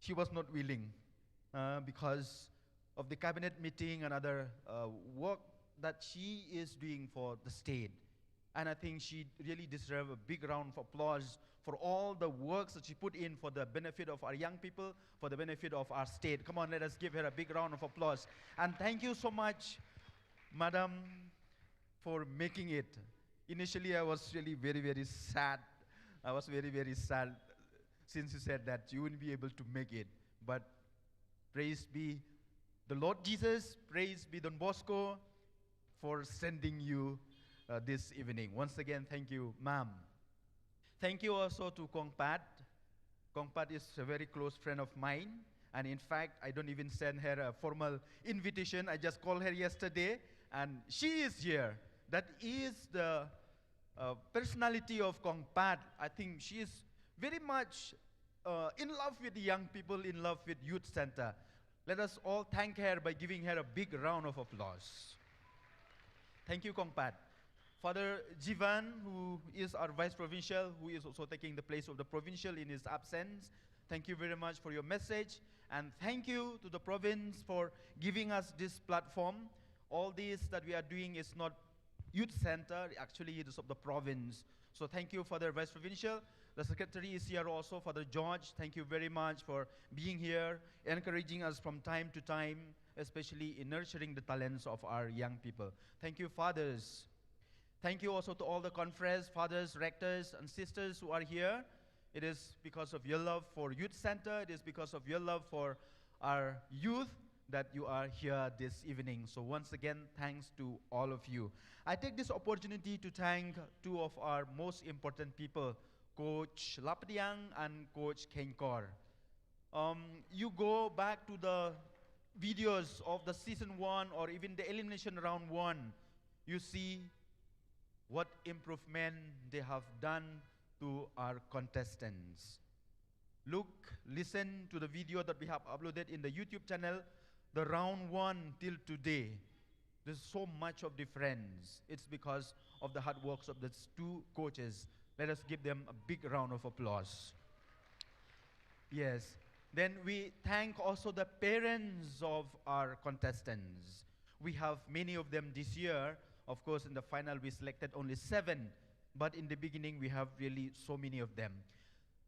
she was not willing because of the cabinet meeting and other work that she is doing for the state. And I think she really deserves a big round of applause for all the works that she put in for the benefit of our young people, for the benefit of our state. Come on, let us give her a big round of applause. And thank you so much, Madam, for making it. Initially, I was really very, very sad. I was very, very sad since you said that you wouldn't be able to make it. But praise be the Lord Jesus, praise be Don Bosco for sending you this evening. Once again, thank you, ma'am. Thank you also to Kong Pat. Kong Pat is a very close friend of mine. And in fact, I don't even send her a formal invitation. I just called her yesterday, and she is here. That is the personality of Kong Pat. I think she is very much in love with the young people, in love with Youth Center. Let us all thank her by giving her a big round of applause. Thank you, Kong Pat. Father Jivan, who is our Vice Provincial, who is also taking the place of the Provincial in his absence, thank you very much for your message. And thank you to the province for giving us this platform. All this that we are doing is not Youth Center, actually it is of the province. So thank you, Father Vice Provincial. The Secretary is here also, Father George. Thank you very much for being here, encouraging us from time to time, especially in nurturing the talents of our young people. Thank you, Fathers. Thank you also to all the conference, fathers, rectors, and sisters who are here. It is because of your love for Youth Center, it is because of your love for our youth that you are here this evening. So once again, thanks to all of you. I take this opportunity to thank 2 of our most important people, Coach Lapdiang and Coach Kenkor. You go back to the videos of the season 1 or even the elimination round 1, you see what improvement they have done to our contestants. Look, listen to the video that we have uploaded in the YouTube channel, the round 1 till today. There's so much of difference. It's because of the hard works of these 2 coaches. Let us give them a big round of applause. Yes. Then we thank also the parents of our contestants. We have many of them this year. Of course, in the final, we selected only 7. But in the beginning, we have really so many of them.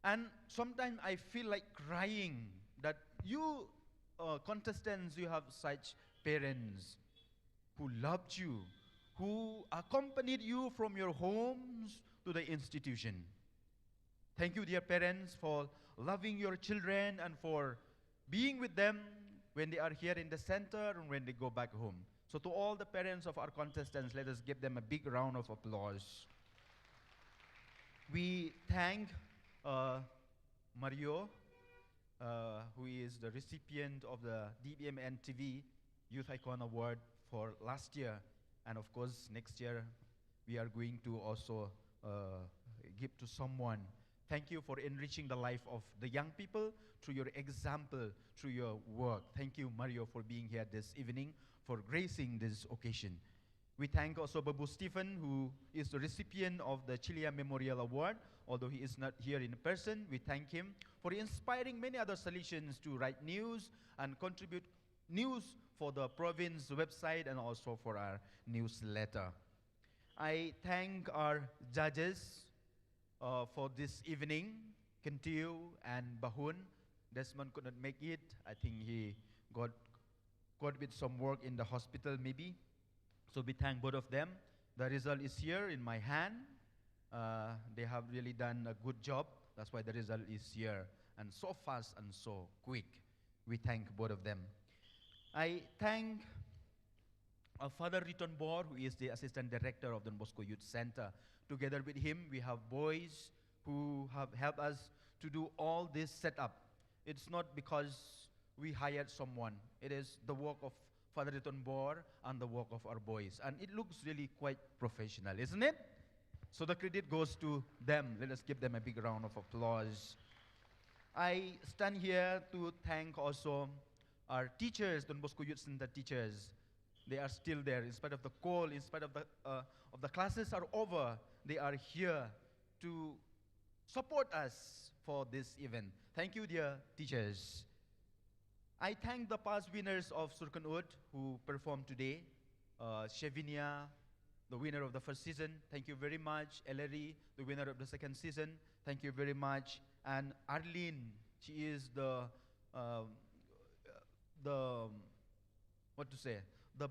And sometimes I feel like crying that you contestants, you have such parents who loved you, who accompanied you from your homes to the institution. Thank you, dear parents, for loving your children and for being with them when they are here in the center and when they go back home. So to all the parents of our contestants, let us give them a big round of applause. We thank Mario, who is the recipient of the DBM TV Youth Icon Award for last year. And of course, next year, we are going to also give to someone. Thank you for enriching the life of the young people through your example, through your work. Thank you, Mario, for being here this evening, for gracing this occasion. We thank also Babu Stephen, who is the recipient of the Chilean Memorial Award. Although he is not here in person, we thank him for inspiring many other Salesians to write news and contribute news for the province website and also for our newsletter. I thank our judges for this evening, Kentiu and Bahun. Desmond could not make it. I think he got with some work in the hospital maybe. So we thank both of them. The result is here in my hand. They have really done a good job. That's why the result is here. And so fast and so quick. We thank both of them. I thank Father Riton Bor, who is the Assistant Director of Don Bosco Youth Center. Together with him, we have boys who have helped us to do all this setup. It's not because we hired someone. It is the work of Father Riton Bor and the work of our boys. And it looks really quite professional, isn't it? So the credit goes to them. Let us give them a big round of applause. I stand here to thank also our teachers, Don Bosco Youth Center teachers. They are still there. In spite of the call, in spite of the classes are over, they are here to support us for this event. Thank you, dear teachers. I thank the past winners of Surkan Ud who performed today. Chevinia, the winner of the first season. Thank you very much. Ellery, the winner of the second season. Thank you very much. And Arlene, she is the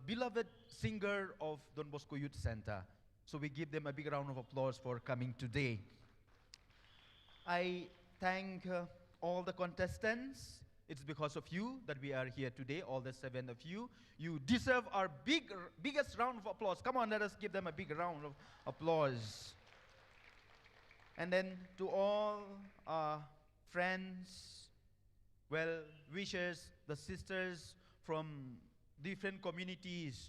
beloved singer of Don Bosco Youth Center. So we give them a big round of applause for coming today. I thank all the contestants. It's because of you that we are here today, all the 7 of you. You deserve our biggest round of applause. Come on, let us give them a big round of applause. And then to all our friends, well-wishers, the sisters from different communities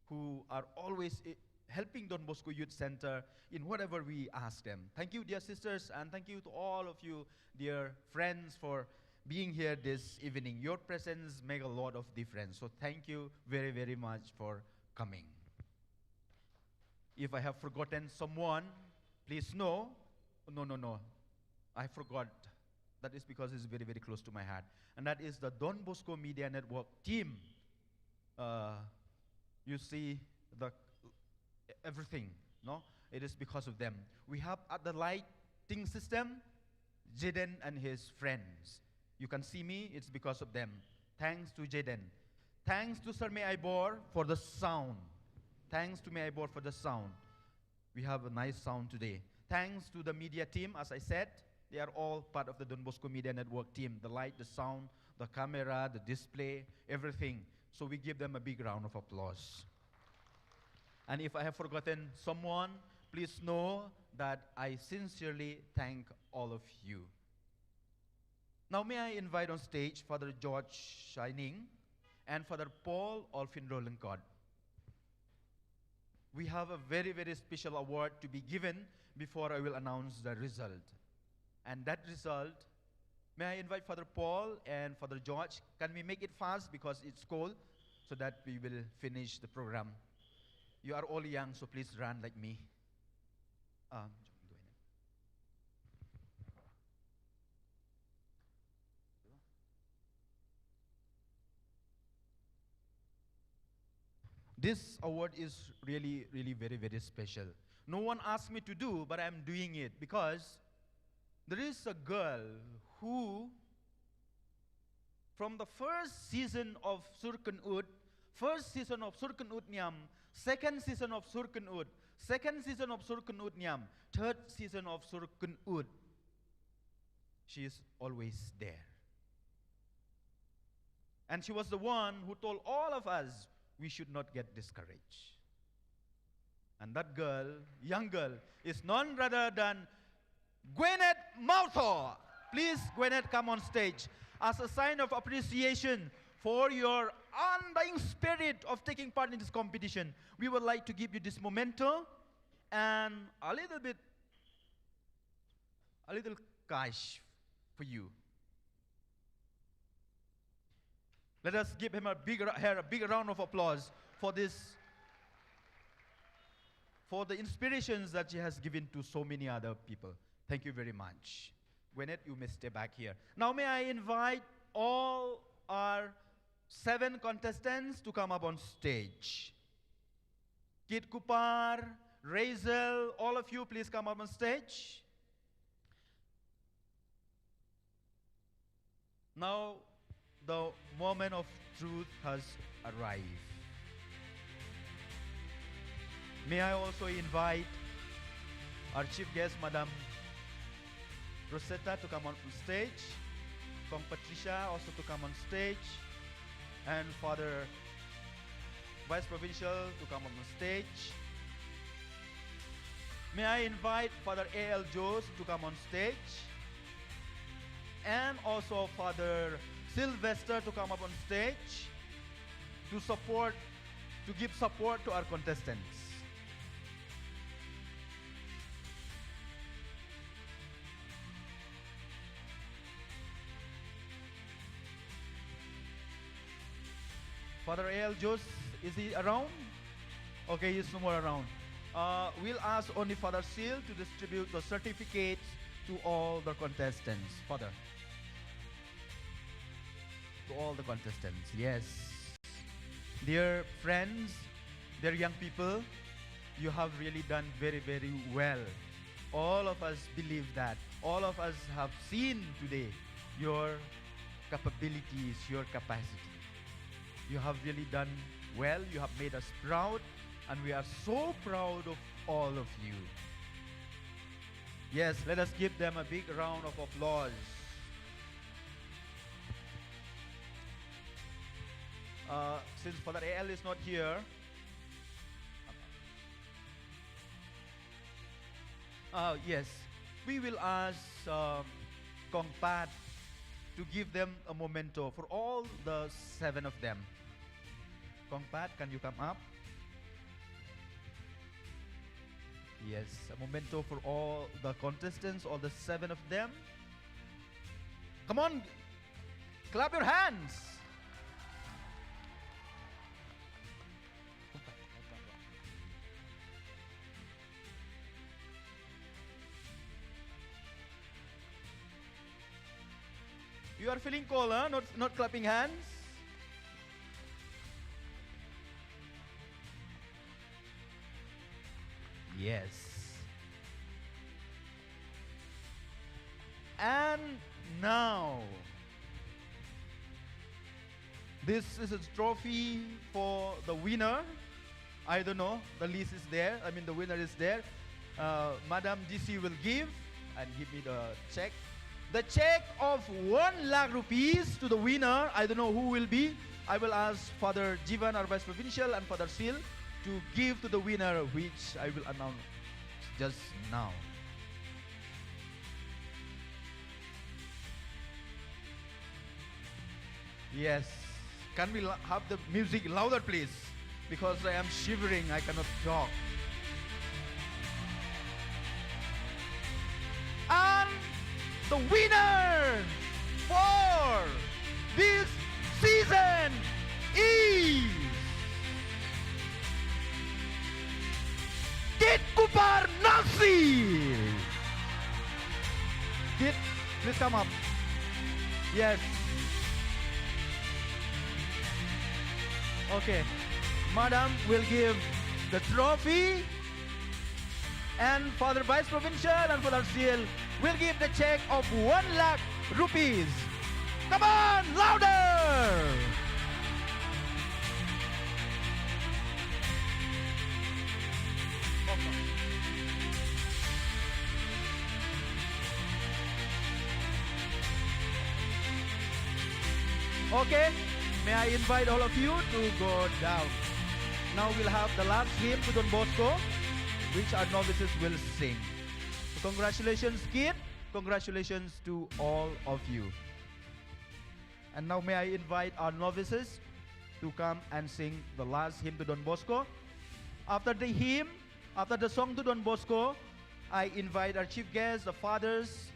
who are always helping Don Bosco Youth Center in whatever we ask them. Thank you, dear sisters, and thank you to all of you, dear friends, for being here this evening. Your presence makes a lot of difference. So thank you very, very much for coming. If I have forgotten someone, please know, no, I forgot. That is because it's very, very close to my heart. And that is the Don Bosco Media Network team. You see everything, no? It is because of them. We have at the lighting system, Jaden and his friends. You can see me, it's because of them. Thanks to Jaden. Thanks to Sir May Aibor for the sound. Thanks to May Aibor for the sound. We have a nice sound today. Thanks to the media team, as I said, they are all part of the Don Bosco Media Network team. The light, the sound, the camera, the display, everything. So we give them a big round of applause. And if I have forgotten someone, please know that I sincerely thank all of you. Now may I invite on stage Father George Shining and Father Paul Olfin Rolencott. We have a very, very special award to be given before I will announce the result. And that result, may I invite Father Paul and Father George? Can we make it fast because it's cold so that we will finish the program? You are all young, so please run like me. This award is really, really very, very special. No one asked me to do, but I'm doing it because there is a girl who, from the first season of Surkan Ud, First season of Surkan Ut Niam, second season of Surkan Ut, second season of Surkan Ut Niam, third season of Surkan Ut. She is always there. And she was the one who told all of us we should not get discouraged. And that girl, young girl, is none other than Gwyneth Malthaw. Please, Gwyneth, come on stage. As a sign of appreciation for your undying spirit of taking part in this competition, we would like to give you this memento and a little cash for you. Let us give him a big round of applause for this, for the inspirations that she has given to so many other people. Thank you very much. Gwyneth, you may stay back here. Now may I invite all our 7 contestants to come up on stage. Kit Kupar, Razel, all of you please come up on stage. Now the moment of truth has arrived. May I also invite our chief guest, Madam Rosetta, to come on stage. Kong Patricia also to come on stage. And Father Vice Provincial to come on stage. May I invite Father A.L. Jose to come on stage. And also Father Sylvester to come up on stage to give support to our contestants. Father A.L. Jose, is he around? Okay, he's no more around. We'll ask only Father Seal to distribute the certificates to all the contestants. Father. To all the contestants, yes. Dear friends, dear young people, you have really done very, very well. All of us believe that. All of us have seen today your capabilities, your capacity. You have really done well. You have made us proud, and we are so proud of all of you. Yes, let us give them a big round of applause. Since Father A.L. is not here, yes, we will ask Kong Pat to give them a memento for all the 7 of them. Kong Pat, can you come up? Yes, a memento for all the contestants, all the 7 of them. Come on, clap your hands. You are feeling cold, huh? Not clapping hands? Yes. And now, this is a trophy for the winner. I don't know, the list is there. I mean, the winner is there. Madam DC will give and give me the check. The check of 1 lakh rupees to the winner. I don't know who will be. I will ask Father Jivan, our Vice Provincial, and Father Seal to give to the winner, which I will announce just now. Yes. Can we have the music louder, please? Because I am shivering, I cannot talk. And the winner for this season is Kit Kupar Nasi. Kit, please come up. Yes. Okay. Madam will give the trophy, and Father Vice Provincial and Father Seal will give the check of 1 lakh rupees. Come on, louder! welcome. Okay, may I invite all of you to go down. Now we'll have the last hymn to Don Bosco, which our novices will sing. So congratulations, kid. Congratulations to all of you. And now may I invite our novices to come and sing the last hymn to Don Bosco. After the hymn, after the song to Don Bosco, I invite our chief guests, the fathers,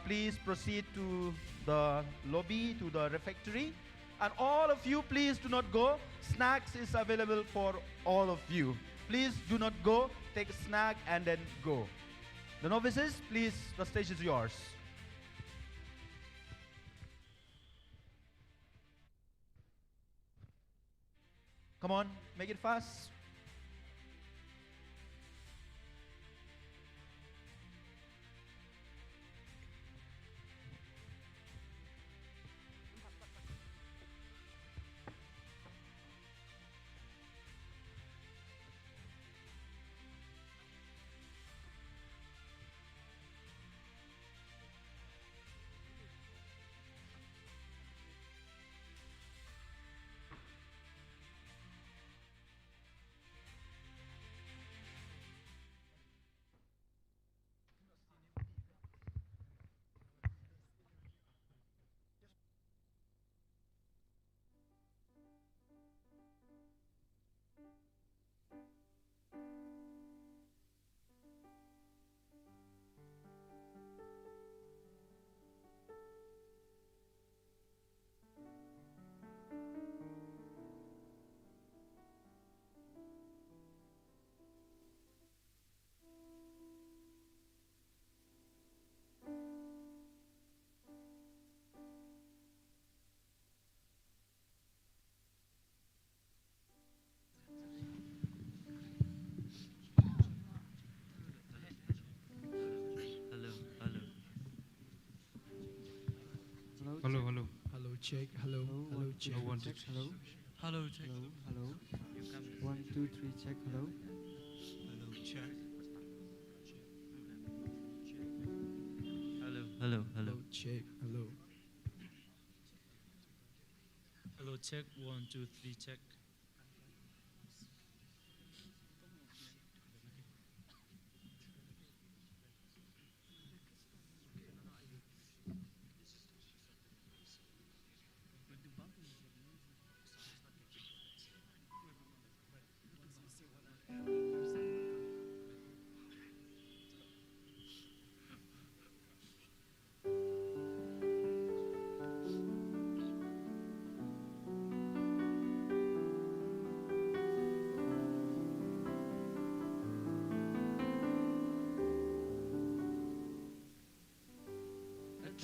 please proceed to the lobby, to the refectory. And all of you, please do not go. Snacks is available for all of you. Please do not go. Take a snack and then go. The novices, please, the stage is yours. Come on, make it fast. Hello, hello. Hello, check. Hello, hello, check. Hello, check. Hello. Hello, check. Hello. 1, 2, 3, check. Hello. Hello, check. Hello. Hello. Hello, check. Hello. Hello, check. 1, 2, 3, check.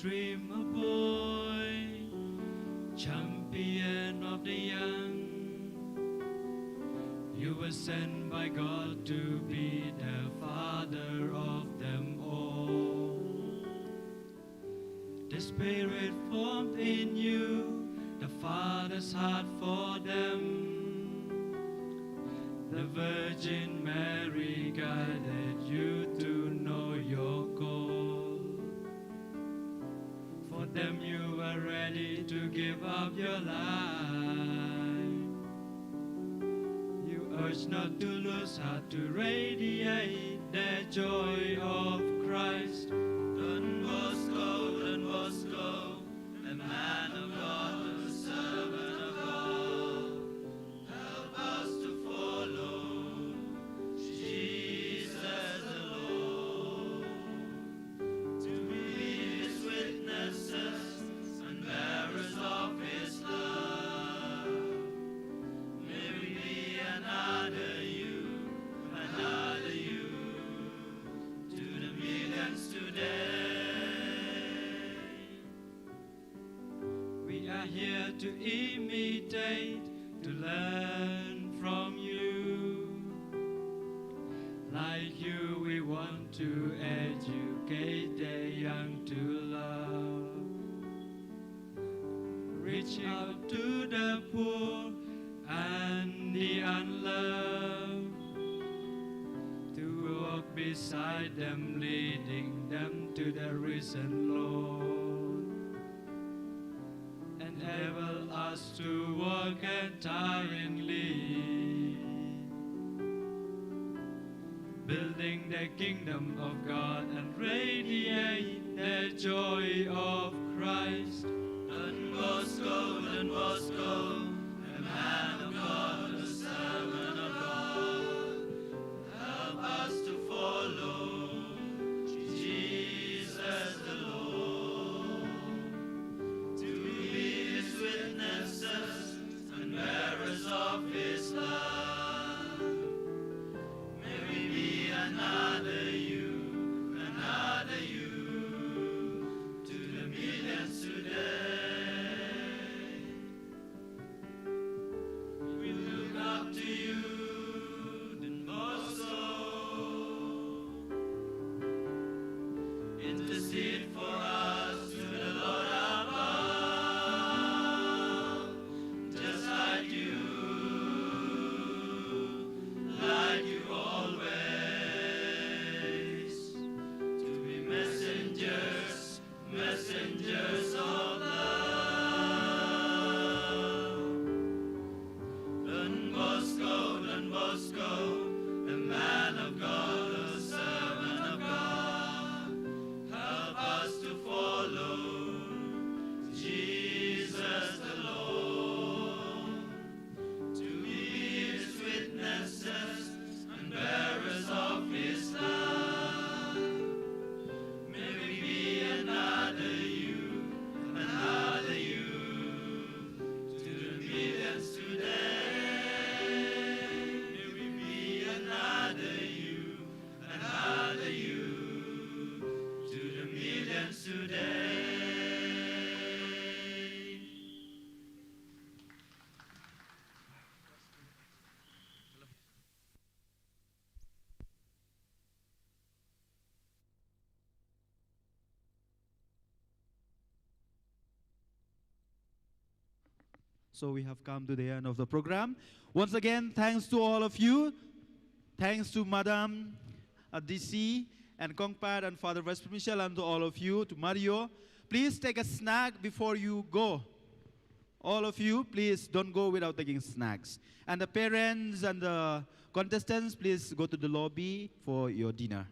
Dreamer boy, champion of the young, you were sent by God to be the father of them all. The Spirit formed in you the Father's heart for them. The Virgin Mary guided you to know your call. For them you were ready to give up your life. You urged not to lose heart to radiate the joy of Christ. Don Bosco, a man of God, a servant of God. Help us to follow Jesus the Lord, to be His witnesses and bearers of His love. May we be another you, to the millions today. We are here to imitate, to learn from you. Like you, we want to educate the young to love. Reach out to the poor and the unloved, to beside them, leading them to the risen Lord. Enable us to walk untiringly, building the kingdom of God and radiate the joy of Christ. Don Bosco, the man of God, the servant of God, help us to follow Jesus the Lord, to be His witnesses and bearers of His love. May we be another you, to the millions today. We look up to you, then also intercede for us to the Lord above, just like you always, to be messengers of love. Don Bosco, the man of God, the servant of God, help us to follow Jesus the Lord, to be His witnesses and bearers of His love. May we be another you, to the millions today. May we be another you, to the millions today. So we have come to the end of the program. Once again, thanks to all of you. Thanks to Madam DC and Kongpad and Father Vesper Michel, and to all of you, to Mario. Please take a snack before you go. All of you, please don't go without taking snacks. And the parents and the contestants, please go to the lobby for your dinner.